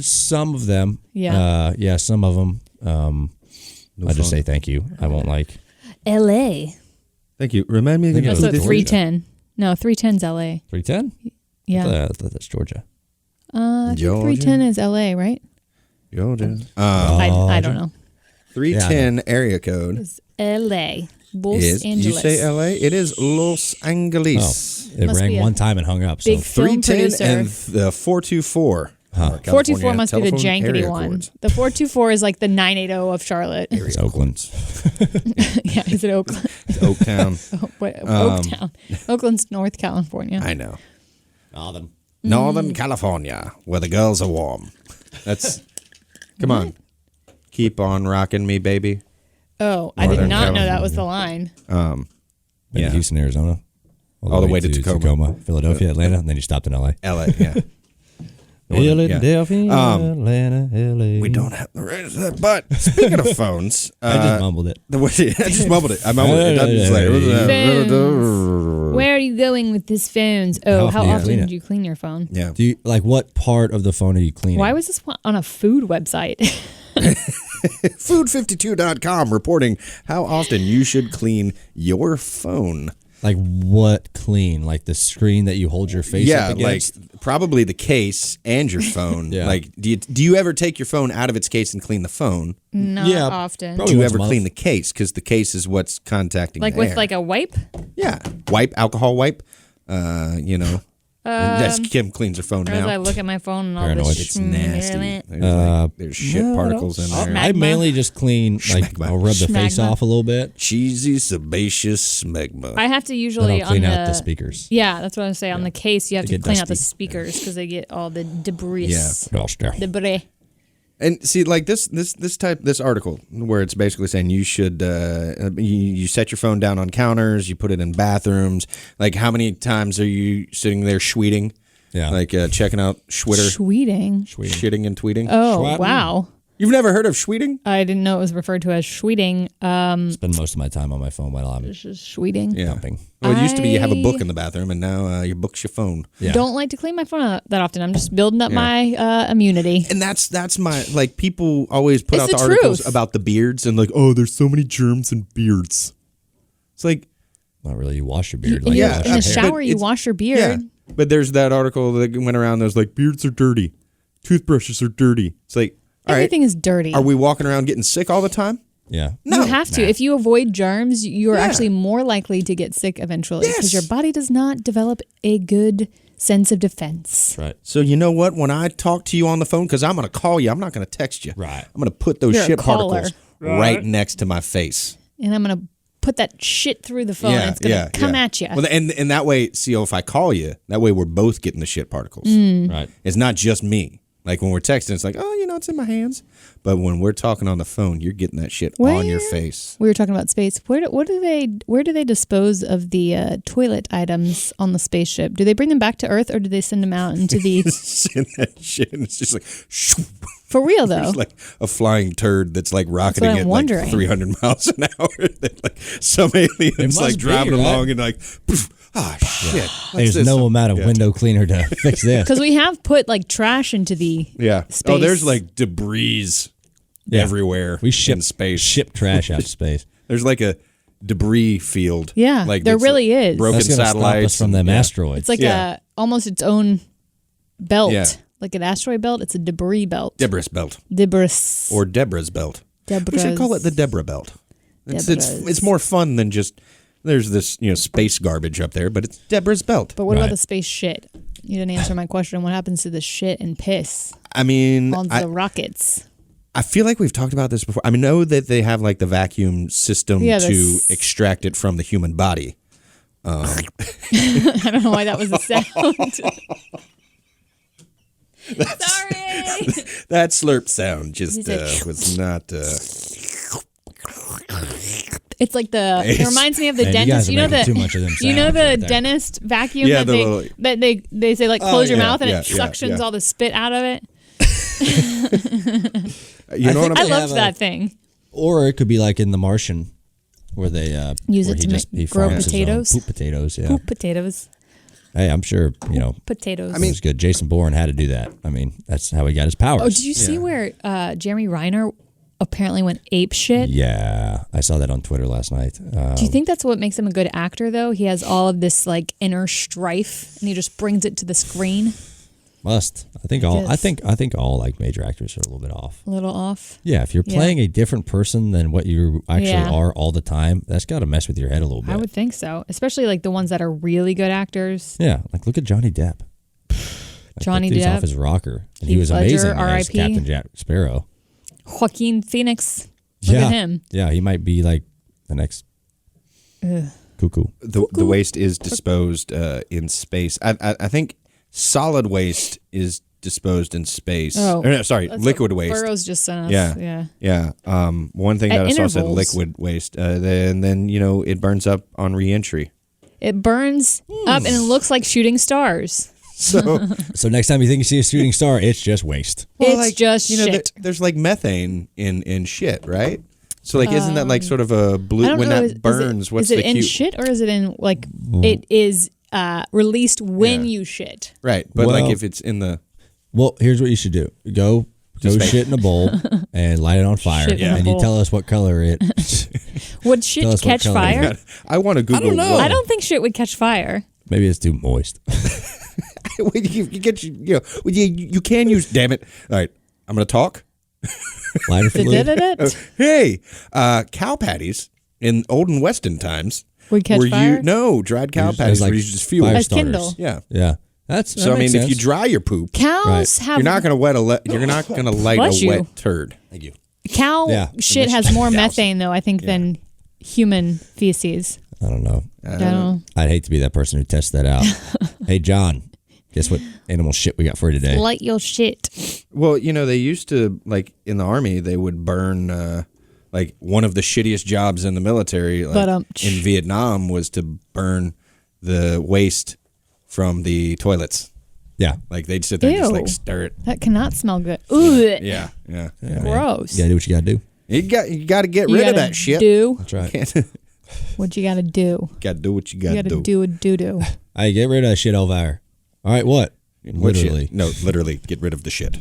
Some of them. Yeah. Yeah. Some of them. I'll just say thank you. I won't like. LA. thank you. Remind me again. Think So Georgia. 310. No, 310's LA. 310. Yeah. I thought that's Georgia. I think Georgia. 310 is LA, right? Georgia. I don't know. 310 area code It's LA. Los is. Angeles. You say L.A. It is Los Angeles. It Must rang be a one time and hung up. So big film 310 and producer. the 424. 424 must be the Telephone jankety area one. codes. The 424 is like the 980 of Charlotte. it's Oakland. Yeah, is it Oakland? It's Oaktown. Oaktown. Oakland's North California. I know. Northern. Northern California, where the girls are warm. That's. Come on. Keep on rocking me, baby. Oh, I did Northern not know that California. was the line. Been Yeah. to Houston, Arizona. All the way to Tacoma. Philadelphia, Atlanta, and then you stopped in LA. L.A., yeah. Philadelphia, Atlanta, LA. We don't have the rest of that. But speaking of phones, I just mumbled it. I just mumbled it. I mumbled it. It's Phones. Where are you going with this phones? Oh, How how often do you often clean do it? you clean your phone? Yeah. Do you like what part of the phone are you cleaning? Why was this one on a food website? Food52.com reporting how often you should clean your phone. Like what clean? Like the screen that you hold your face Yeah, up against? like probably the case and your phone. Yeah. Like, do you ever take your phone out of its case and clean the phone? Not Yeah, often. probably. Do you once a ever month. clean the case? Because the case is what's contacting Like the with air. like a wipe? Yeah, wipe, alcohol wipe. That's Kim cleans her phone Or as I now. look at my phone and all Paranoid. this It's nasty. There's shit no, particles in there. I mainly just clean, like Schmegma. I'll rub the face Schmegma. off a little bit. Cheesy, sebaceous smegma. I have to Then usually I'll clean on out the speakers. Yeah, that's what I say. On the case, you have They to get clean out the dusty. speakers because they get all the debris. Yeah. Gosh, there. Debris. And see, like this article where it's basically saying you should you set your phone down on counters, you put it in bathrooms. Like, how many times are you sitting there tweeting? Yeah. Like checking out Schwitter, Tweeting. shitting and tweeting. Oh, Schwatting. wow. You've never heard of Schweeting? I didn't know it was referred to as Schweeting. Spend most of my time on my phone while I'm Schweeting. dumping. Well, it used to be you have a book in the bathroom, and now your book's your phone. Yeah. Don't like to clean my phone that often. I'm just building up my immunity. And that's my, like, people always put It's out the the articles truth. about the beards and like, oh, there's so many germs in beards. It's like, Not really. You wash your beard. In you your- wash in your the hair. shower, But you it's- wash your beard. yeah. But there's that article that went around that was like, beards are dirty. Toothbrushes are dirty. It's like, all right, Everything is dirty. are we walking around getting sick all the time? Yeah. No. You have to. If you avoid germs, you're Yeah. actually more likely to get sick eventually because Yes. your body does not develop a good sense of defense. Right. So you know what? When I talk to you on the phone, because I'm going to call you, I'm not going to text you. Right. I'm going to put those You're a shit caller. particles right next to my face. And I'm going to put that shit through the phone. And it's going to come at you. Well, and that way, see, if I call you, that way we're both getting the shit particles. Right. It's not just me. Like when we're texting, it's like, oh, it's in my hands. But when we're talking on the phone, you're getting that shit on your face. We were talking about space. Where do they dispose of the toilet items on the spaceship? Do they bring them back to Earth or do they send them out into the? Send that shit, and it's just like, shoo. For real though. It's like a flying turd that's like rocketing I'm at wondering. like 300 miles an hour. That, like some aliens must like be, driving right? along and like, poof, shit. What's There's this? no amount of window cleaner to fix this. Because we have put like trash into the space. Oh, there's like debris everywhere. We ship in space. Ship trash out of space. There's like a debris field. Yeah, like there it's really is. Broken That's gonna satellites stop us from them and- asteroids. It's like Yeah. almost its own belt. Yeah. Like an asteroid belt. It's a debris belt. Debris belt Debris. or Deborah's belt. Debris. We should call it the Deborah belt. It's more fun than just there's this space garbage up there, but it's Deborah's belt. But what about Right. the space shit? You didn't answer my question. What happens to the shit and piss I mean, on the rockets? I feel like we've talked about this before. I mean, know that they have like the vacuum system Yeah, to that's- extract it from the human body. I don't know why that was a sound. Sorry. That slurp sound just He's like- was not. It's like it reminds me of the Man, you dentist. guys are You know making too much of them you know sounds the right there. dentist vacuum Yeah, that they say like close your yeah, mouth and yeah, it yeah, suctions yeah. all the spit out of it. You know what I I'm loved that thing. Or it could be like in The Martian, where they Use where it he to just he grow farms his own potatoes? poop potatoes. Yeah. Poop potatoes. Hey, I'm sure Potatoes. it was good. Jason Bourne had to do that. I mean, that's how he got his powers. Oh, did you see where Jeremy Reiner apparently went ape shit? Yeah, I saw that on Twitter last night. Do you think that's what makes him a good actor, though? He has all of this like inner strife, and he just brings it to the screen. Must. I think all. Yes. I think all like major actors are a little bit off. A little off. Yeah, if you're Yeah. playing a different person than what you actually Yeah. are all the time, that's got to mess with your head a little bit. I would think so, especially like the ones that are really good actors. Yeah, like look at Johnny Depp. Like, Johnny that dude's Depp. off his rocker, and he Heath was Ledger, amazing as R.I.P.. Captain Jack Sparrow. Joaquin Phoenix. Look yeah, at him. Yeah, he might be like the next cuckoo. The waste is disposed in space. I think solid waste is disposed in space. Oh, Or no, sorry, That's liquid what waste. Burroughs just sent us. Yeah. Yeah. Yeah. One thing At that I saw said intervals. liquid waste, and then it burns up on reentry. It burns up and it looks like shooting stars. So So next time you think you see a shooting star, it's just waste. It's just shit. There's like methane in shit, right? So like, isn't that like sort of a blue I don't when know. that burns? What's is it the in cute? shit or is it in like it is released when Yeah. you shit? Right, but like Well- if it's in the Well, here's what you should do: go Just make- shit in a bowl and light it on fire, Shit in a and you bowl. tell us what color it. Would shit Tell us what catch color it fire? I want to Google. don't know. what- I don't think shit would catch fire. Maybe it's too moist. you get you can use. Damn it! All right, I'm gonna talk. Lighter fluid. Da-da-da-da. Hey, cow patties in old and western times Would catch were fire? dried cow There's patties like were used as fuel. fire As starters. Kindle. Yeah. Yeah, that So I mean, makes if you sense. dry your poop, Cows Right. have you're not gonna you're not gonna light Bless a you. wet turd. Thank you. cow Yeah. shit has more methane though, I think, than human feces. I don't know. I don't know. I'd hate to be that person who tests that out. Hey, John, guess what animal shit we got for you today? Light your shit. Well, they used to, like, in the Army, they would burn, like, one of the shittiest jobs in the military like, in Vietnam was to burn the waste from the toilets. Yeah. Like they'd sit there and just Ew. like stir it. That cannot smell good. Ooh. Yeah. Gross. You gotta do what you gotta do. You got to get You rid of gotta that shit. Do That's right. what you gotta do. Got to do what you You got to gotta do. do a doo-doo. Hey, get rid of that shit over there. All right, what? What shit? Literally. No, literally, get rid of the shit.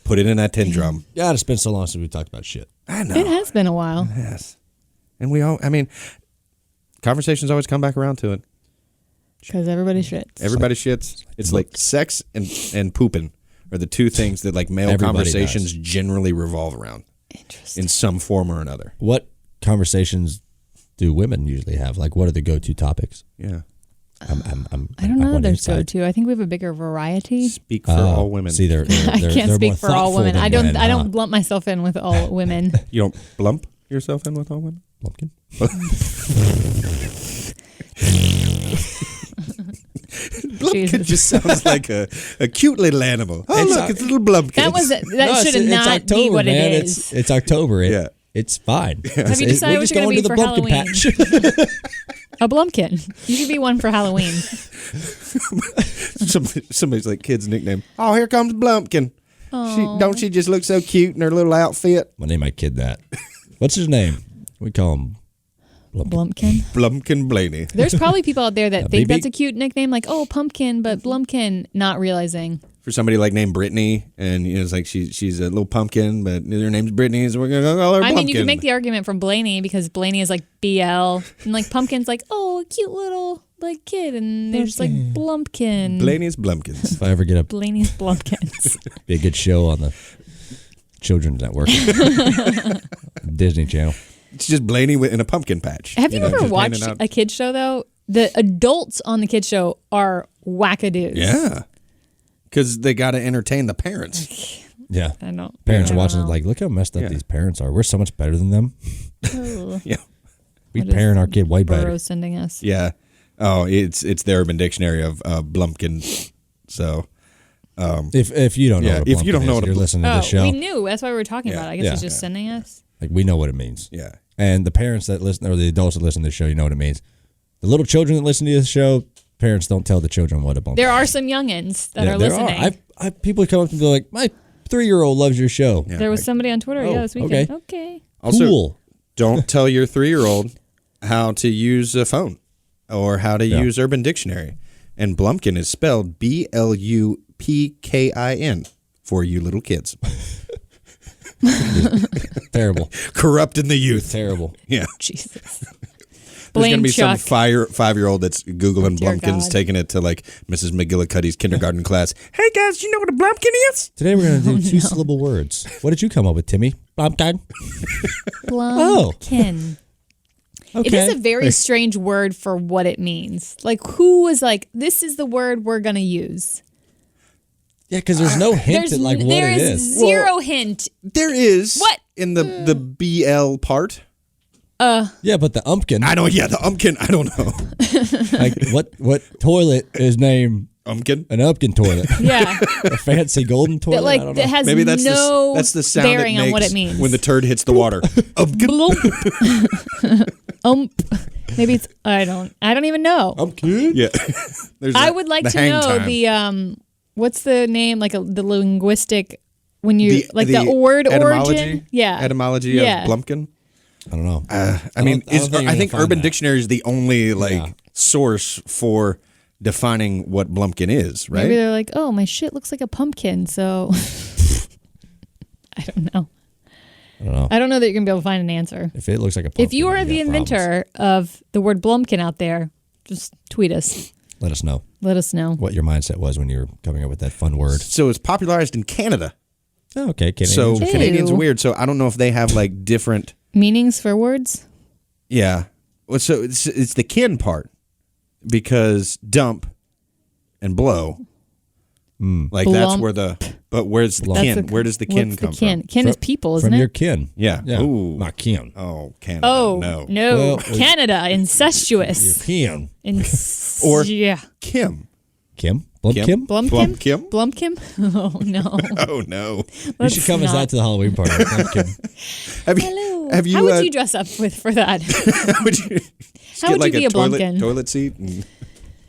Put it in that tin drum. God, it's been so long since we talked about shit. I know. It has been a while. Yes. And we all, I mean, conversations always come back around to it. Because everybody shits. Everybody shits. It's like sex and pooping are the two things that like male Everybody conversations does. generally revolve around Interesting. in some form or another. What conversations do women usually have? Like, what are the go-to topics? Yeah. I don't know on there's inside. go-to. I think we have a bigger variety. Speak for all women. See, they're I can't they're speak more for all thoughtful women. than I don't. men, I don't huh? lump myself in with all women. You don't blump yourself in with all women? Lumpkin? Blumpkin Jesus. just sounds like a cute little animal. Oh, It's look, a- it's a little blumpkin. That should have not be what man. it is. It's October. Yeah. It's fine. Have you decided We're what just you're going gonna to be the for pumpkin Halloween? patch. A Blumpkin. You could be one for Halloween. Somebody's like kid's nickname. Oh, here comes Blumpkin. Don't she just look so cute in her little outfit? I name my kid that. What's his name? We call him Blumpkin. Blumpkin Blaney. There's probably people out there that think BB? that's a cute nickname, like, oh, pumpkin, but Blumpkin, not realizing. For somebody like named Brittany, and you know, it's like she's a little pumpkin, but her name's Brittany, so we're gonna call her I Blumpkin. mean, you could make the argument from Blaney because Blaney is like BL, and like Pumpkin's like, oh, a cute little like kid, and there's like Blumpkin. Blaney's Blumpkins. If I ever get a Blaney's Blumpkins. be a good show on the Children's Network, Disney Channel. It's just Blaney in a pumpkin patch. Have you know, ever just watched handing out- a kid show though? The adults on the kid show are wackadoos. Yeah, because they got to entertain the parents. Yeah. I don't. Parents I are don't watching know. it like, look how messed up Yeah. these parents are. We're so much better than them. Yeah, We What is parent our kid way better. Burrow sending us. yeah. Oh, it's the Urban Dictionary of Blumpkin. So If you don't know Yeah, what a if you don't Blumpkin know is, what a you're Bl- listening to Oh, the show. we knew. That's why we were talking Yeah. about it. I guess Yeah. he's just sending us. Like, we know what it means. yeah, And the parents that listen, or the adults that listen to the show, you know what it means. The little children that listen to this show, parents don't tell the children what a bump. There are some youngins that are there listening. I've people come up to me like, my 3-year-old loves your show. Yeah. There was somebody on Twitter, Oh, this weekend. okay. Okay. Also, Cool. don't tell your 3-year-old how to use a phone or how to use Urban Dictionary. And Blumpkin is spelled Bluppkin for you little kids. Terrible. Corrupting the youth. Terrible. Yeah. Jesus. There's going to Blame be Chuck. some 5-year-old that's Googling Dear Blumpkins, God. taking it to like Mrs. McGillicuddy's kindergarten class. Hey guys, you know what a Blumpkin is? Today we're going to do 2-syllable words. What did you come up with, Timmy? Blumpkin. Blumpkin. Okay. It is a very strange word for what it means. Like, who was like, this is the word we're going to use? Yeah, because there's no hint at like what there it is is. zero hint. There is. What? In the BL part. Yeah, but the umpkin. I know, yeah, the umpkin, I don't know. Like what toilet is named Umpkin? an umpkin toilet? Yeah. A fancy golden toilet? That, like, I don't that know. has Maybe that's no that's the sound bearing it makes on what it means. when the turd hits the water. Umpkin. Blump. Maybe it's, I don't even know. Umpkin? Yeah. There's I the- would like the to hang know time. the, what's the name, like the linguistic, when you, The- like the the word etymology? origin? Yeah. Etymology Yeah. of Blumpkin. I don't know. I mean, don't think you're I gonna think find Urban that. Dictionary is the only like Yeah. source for defining what Blumpkin is, right? Maybe they're like, oh, my shit looks like a pumpkin, so I don't know. I don't know. I don't know that you're going to be able to find an answer. If it looks like a pumpkin, If you are then the got problems. inventor of the word Blumpkin out there, just tweet us. Let us know Let us know. what your mindset was when you were coming up with that fun word. So it's popularized in Canada. Oh, okay, Canadians. So Ew. Canadians are weird. So I don't know if they have like different. Meanings for words? Yeah. Well, so it's the kin part because dump and blow. Like that's Blump. where the. But where's the That's kin? the- Where does the kin what's come the kin? from? Kin is people, isn't from it? your kin. Yeah. Yeah. Ooh. My kin. Oh, Canada. Oh, no. no. Well, Canada, incestuous. Kin. Or- yeah. Kim. Kim? Blump Kim? Kim? Blumkim? Kim? Blumkim? Oh, no. Oh no. You should come as that to the Halloween party. Blump Kim. Have you? Hello. Have you? How would you dress up for that? would you just How get would like you be a toilet, Blumpkin? toilet seat? And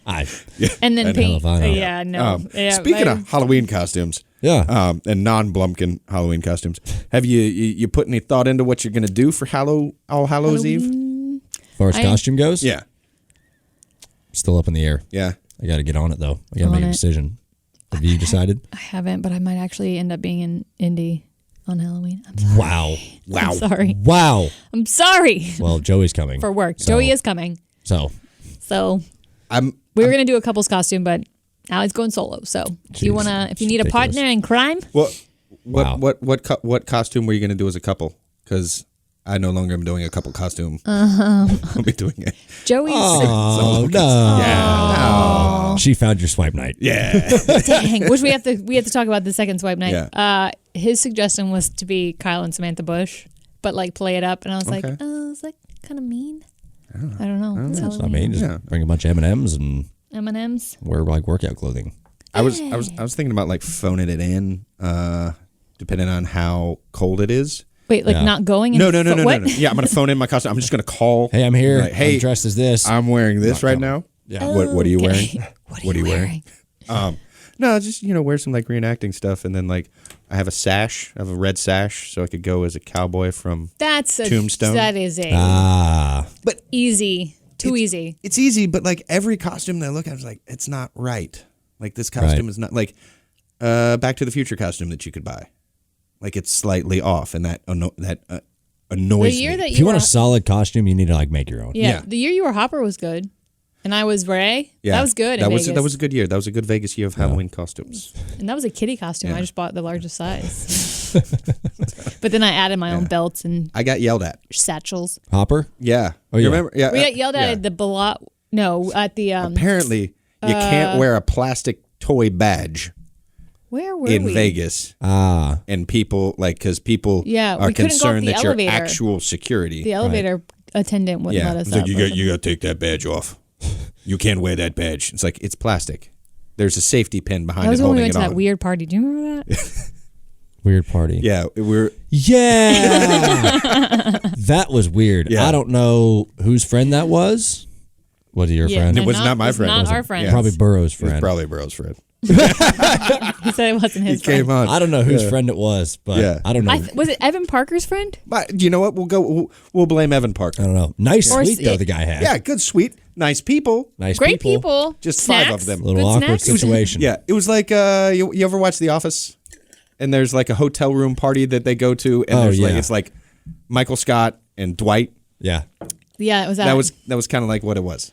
And then paint. Hell if I know. Yeah, no. Speaking of Halloween costumes, and non-Blumpkin Halloween costumes, have you put any thought into what you're going to do for All Hallows Eve? As far as costume goes? Yeah. Still up in the air. Yeah. I got to get on it, though. I got to make a decision. Have you decided? I haven't, but I might actually end up being in Indy on Halloween. I'm sorry. Wow. I'm sorry. Wow. I'm sorry. Well, Joey's coming. For work. So- Joey is coming. So. We were going to do a couple's costume, but now he's going solo. So if you need a partner in crime. What costume were you going to do as a couple? Because I no longer am doing a couple costume. I'll be doing it. Joey's. Oh, no. Yeah. No. She found your swipe night. Yeah. Dang. Which we have to talk about the second swipe night. Yeah. His suggestion was to be Kyle and Samantha Bush, but like play it up. And I was like, is that kind of mean? I don't know. I mean, just bring a bunch of M&Ms and M&Ms. wear like workout clothing. I was thinking about like phoning it in, depending on how cold it is. Wait, like not going? No. What? Yeah, I'm going to phone in my costume. I'm just going to call. Hey, I'm here. Like, hey, I'm dressed as this. I'm wearing this right now. Yeah. What are you wearing? What are you wearing? No, just wear some like reenacting stuff, and then like I have a sash. I have a red sash, so I could go as a cowboy from Tombstone. That is but easy. Too easy. It's easy, but like every costume that I look at, I was like, it's not right. Like this costume is not like Back to the Future costume that you could buy. Like it's slightly off, and that annoys me. If you want a solid costume, you need to like make your own. Yeah. The year you were Hopper was good. And I was Ray. Yeah. That was good in Vegas. That was a good year. That was a good Vegas year of Halloween costumes. And that was a kitty costume. I just bought the largest size. But then I added my own belts and I got yelled at. Satchels. Hopper? Yeah. Oh, yeah. You remember? Yeah. We got yelled at at the at the apparently you can't wear a plastic toy badge. Where were in we? Vegas. And people because people are concerned that you're actual security. The elevator attendant wouldn't let us it's up. Like you got to take that badge off. You can't wear that badge. It's like it's plastic. There's a safety pin behind it. That was when we went to on. that weird party. Do you remember that? Weird party. Yeah, that was weird. Yeah. I don't know whose friend that was. Was it your friend? It was not my friend. Not our friend. Probably Burrow's friend. It was probably Burrow's friend. He said it wasn't his friend. Came on. I don't know whose friend it was, but I don't know. Was it Evan Parker's friend? But you know what? We'll blame Evan Parker. I don't know. Nice suite though the guy had. Yeah, good suite. Nice people. Great people. Just Snacks. 5 of them. Little Good awkward snacks. situation. Yeah, it was like you ever watch The Office? And there's like a hotel room party that they go to, and it's like Michael Scott and Dwight. Yeah. Yeah, it was that was kind of like what it was.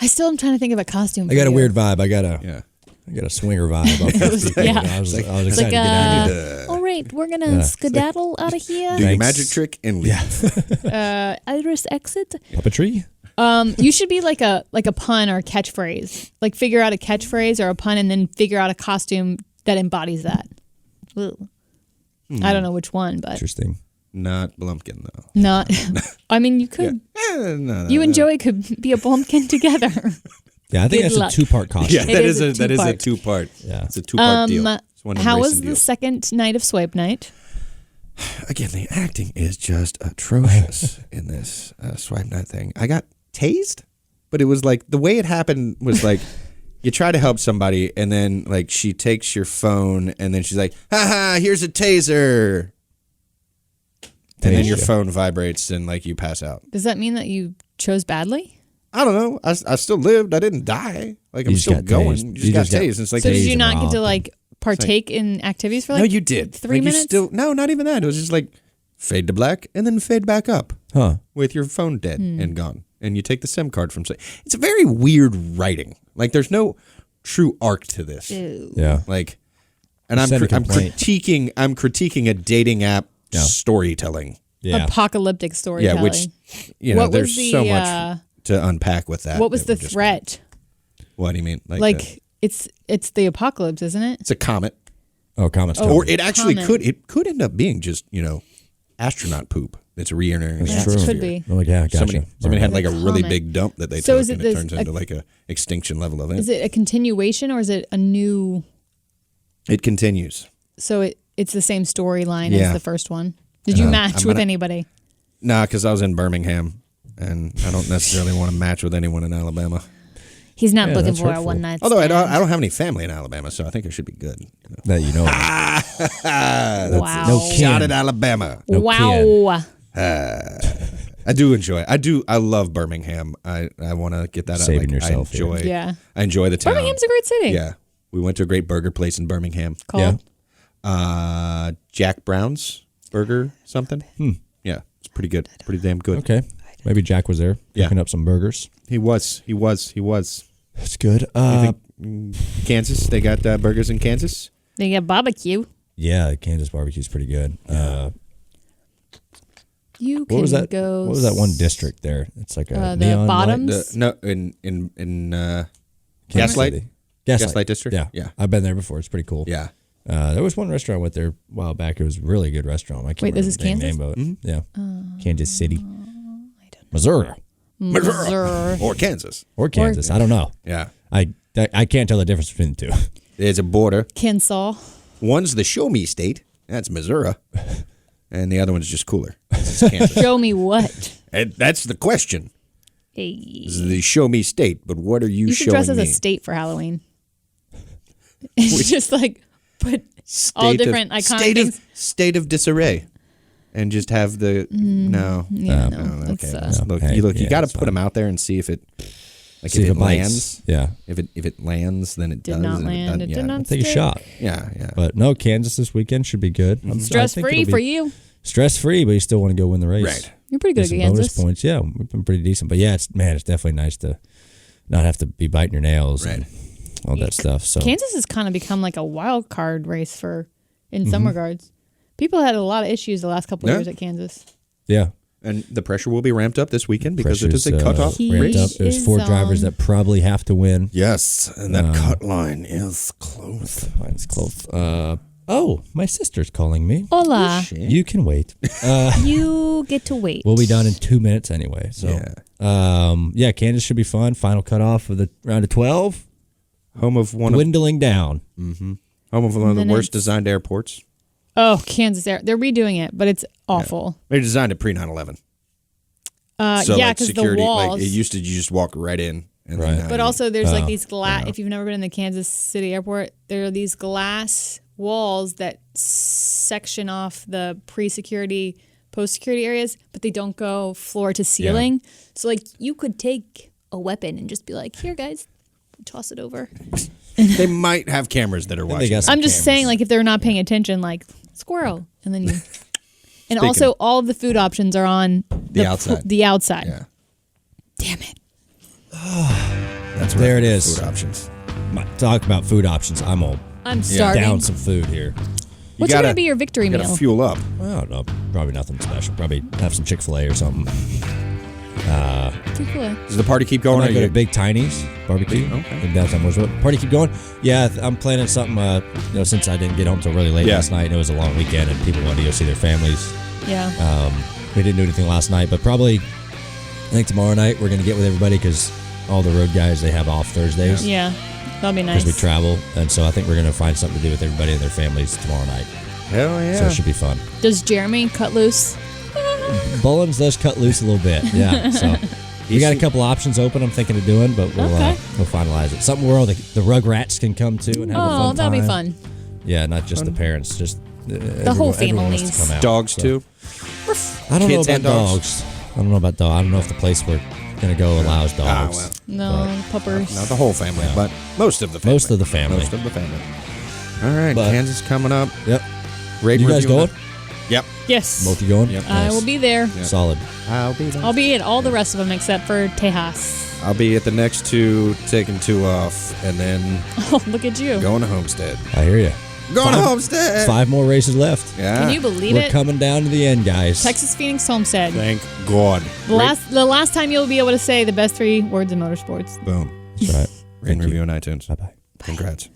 I still am trying to think of a costume. I got a weird vibe. I got a swinger vibe. I was excited to get out of here. All right, we're gonna skedaddle out of here. Do your magic trick and leave. Iris exit. Puppetry. You should be like a pun or a catchphrase. Like figure out a catchphrase or a pun, and then figure out a costume that embodies that. I don't know which one, but Interesting. Not Blumpkin though. Not. I mean, you could. No, you and Joey could be a Blumpkin together. Yeah, I think Good that's luck. a 2-part costume. Yeah, that is a 2-part. Yeah, it's a 2-part deal. It's one How was deal. the second night of Swipe Night? Again, the acting is just atrocious in this Swipe Night thing. I got tased, but it was like the way it happened was like you try to help somebody, and then like she takes your phone, and then she's like, "Ha ha! Here's a taser." And then your phone vibrates and like you pass out. Does that mean that you chose badly? I don't know. I still lived. I didn't die. Like I'm still going. You just got tased. It's like, so did you not get to like partake in activities for like no, you did. 3 minutes? No, not even that. It was just like fade to black and then fade back up. With your phone dead and gone. And you take the SIM card from. It's a very weird writing. Like there's no true arc to this. Ew. Yeah. Like, and I'm critiquing a dating app storytelling. Yeah. Apocalyptic storytelling. Yeah, which there's so much to unpack with that. What was the threat? What do you mean? Like it's the apocalypse, isn't it? It's a comet. Oh, comet's coming. Or it actually could end up being just, astronaut poop that's re-entering. That's true. Could be. Oh, yeah, gotcha. Somebody had like a Comet. really big dump that they took, and it turns into like a extinction level event. Is it a continuation or is it a new? It continues. So it's the same storyline as the first one. Did you match with anybody? Nah, because I was in Birmingham, and I don't necessarily want to match with anyone in Alabama. He's not Yeah, looking that's for a hurtful. one night. Although I don't have any family in Alabama, so I think I should be good. That you know. Wow. No kid. Shot at Alabama. No Wow. I do enjoy. I love Birmingham. I want to get that Saving out. yourself I here. enjoy. Yeah. I enjoy the town. Birmingham's a great city. Yeah, we went to a great burger place in Birmingham. Called? Jack Brown's Burger something. Yeah, it's pretty good. Pretty damn good. Okay. Maybe Jack was there picking up some burgers. He was. That's good. Kansas. They got burgers in Kansas. They got barbecue. Yeah, Kansas barbecue's pretty good. You can What was that? go. What was that one district there? It's like a The neon Bottoms? light. In Kansas Gaslight. City. Gaslight District? Yeah, Yeah. I've been there before. It's pretty cool. Yeah. There was one restaurant I went there a while back. It was a really good restaurant. I can't Wait, this remember is the dang Kansas? name of it. Yeah, Kansas City, Missouri, Missouri. Or Kansas. or Kansas. I don't know. Yeah. I can't tell the difference between the two. There's a border. Kensaw. One's the show me state. That's Missouri. And the other one's just cooler. It's Kansas. Show me what? And that's the question. Hey. This is the show me state, but what are you, You should showing dress as me? a state for Halloween. It's just like put all different iconic things. State of disarray. And just have the no. Yeah, No, no. okay. It's, Look, Hey, you yeah, got to it's put fine. them out there and see if it like See if it bites. lands. Yeah, If it lands, then it Did does. not If land. doesn't, It yeah. did not take a stick. shot. Yeah. But no, Kansas this weekend should be good. I Stress think free it'll for be you. Stress free, but you still want to go win the race. Right. You're pretty good Get at some bonus Kansas. points. Yeah, we've been pretty decent. But yeah, it's definitely nice to not have to be biting your nails and all that stuff. So Kansas has kind of become like a wild card race in Mm-hmm. some regards. People had a lot of issues the last couple of Yeah. years at Kansas. yeah, And the pressure will be ramped up this weekend because it is a pressure's, cutoff He ramped race. up. There's is 4 drivers on. that probably have to win. Yes, and that cut line is close. Mine's close. Oh, my sister's calling me. Hola. You can wait. You get to wait. We'll be done in 2 minutes anyway. So, yeah, Kansas should be fun. Final cutoff of the round of 12. Home of one Dwindling down. of one of the then worst it's- designed airports. Oh, Kansas Air. They're redoing it, but it's awful. They designed it pre 9/11. Yeah, like because the security, walls. like it used to, you just walk right in. And Right. then, But also, there's like these glass. If you've never been in the Kansas City airport, there are these glass walls that section off the pre-security, post-security areas, but they don't go floor to ceiling. So, like, you could take a weapon and just be like, "Here, guys, toss it over." they might have cameras that are they watching. got that. some I'm just saying, like, if they're not paying attention, like squirrel, and then you. And Speaking also, of- all of the food options are on The outside. The outside. Yeah. Damn it. That's There right, it is. Food options. Talk about food options. I'm all I'm starving. down some food here. What's gotta- going to be your victory You meal? gotta fuel up. I don't know. Probably nothing special. Probably have some Chick-fil-A or something. Chick-fil-A. Does the party keep I'm going? gonna Or go you- to Big Tiny's barbecue Okay. in downtown Mooresville. Party keep going? Yeah, I'm planning something. Since I didn't get home till really late Yeah. last night, and it was a long weekend, and people wanted to go see their families. Yeah. We didn't do anything last night, but probably I think tomorrow night we're gonna get with everybody because all the road guys they have off Thursdays Yeah. That'll be nice. because we travel, and so I think we're gonna find something to do with everybody and their families tomorrow night. Hell yeah. So it should be fun. Does Jeremy cut loose? Bullens does cut loose a little bit, yeah. So we got a couple options open. I'm thinking of doing, but we'll Okay. we'll finalize it. Something where all the Rugrats can come to and have a Oh, fun that'll be time. fun. Yeah, not just the parents, just The whole everyone wants to families. come out, Dogs so. too. I don't know Kids about and dogs. dogs. I don't know about dogs. I don't know if the place we're gonna go allows dogs. well. No, puppers. Not the whole family, but most of the family. Most of the family. Most of the family. All right, But- Kansas coming up. Yep. Raid You guys review. going? Yep. Yes. Both you going? Yep. I will be there. Solid. I'll be there. I'll be at all the rest of them except for Tejas. I'll be at the next 2, taking 2 off, and then Oh, look at you. going to Homestead. I hear you. Going to Five- Homestead. 5 more races left. Yeah. Can you believe We're it? coming down to the end, guys. Texas Phoenix Homestead. Thank God. The last time you'll be able to say the best 3 words in motorsports. Boom. That's right. Rain review on iTunes. Bye bye. Congrats.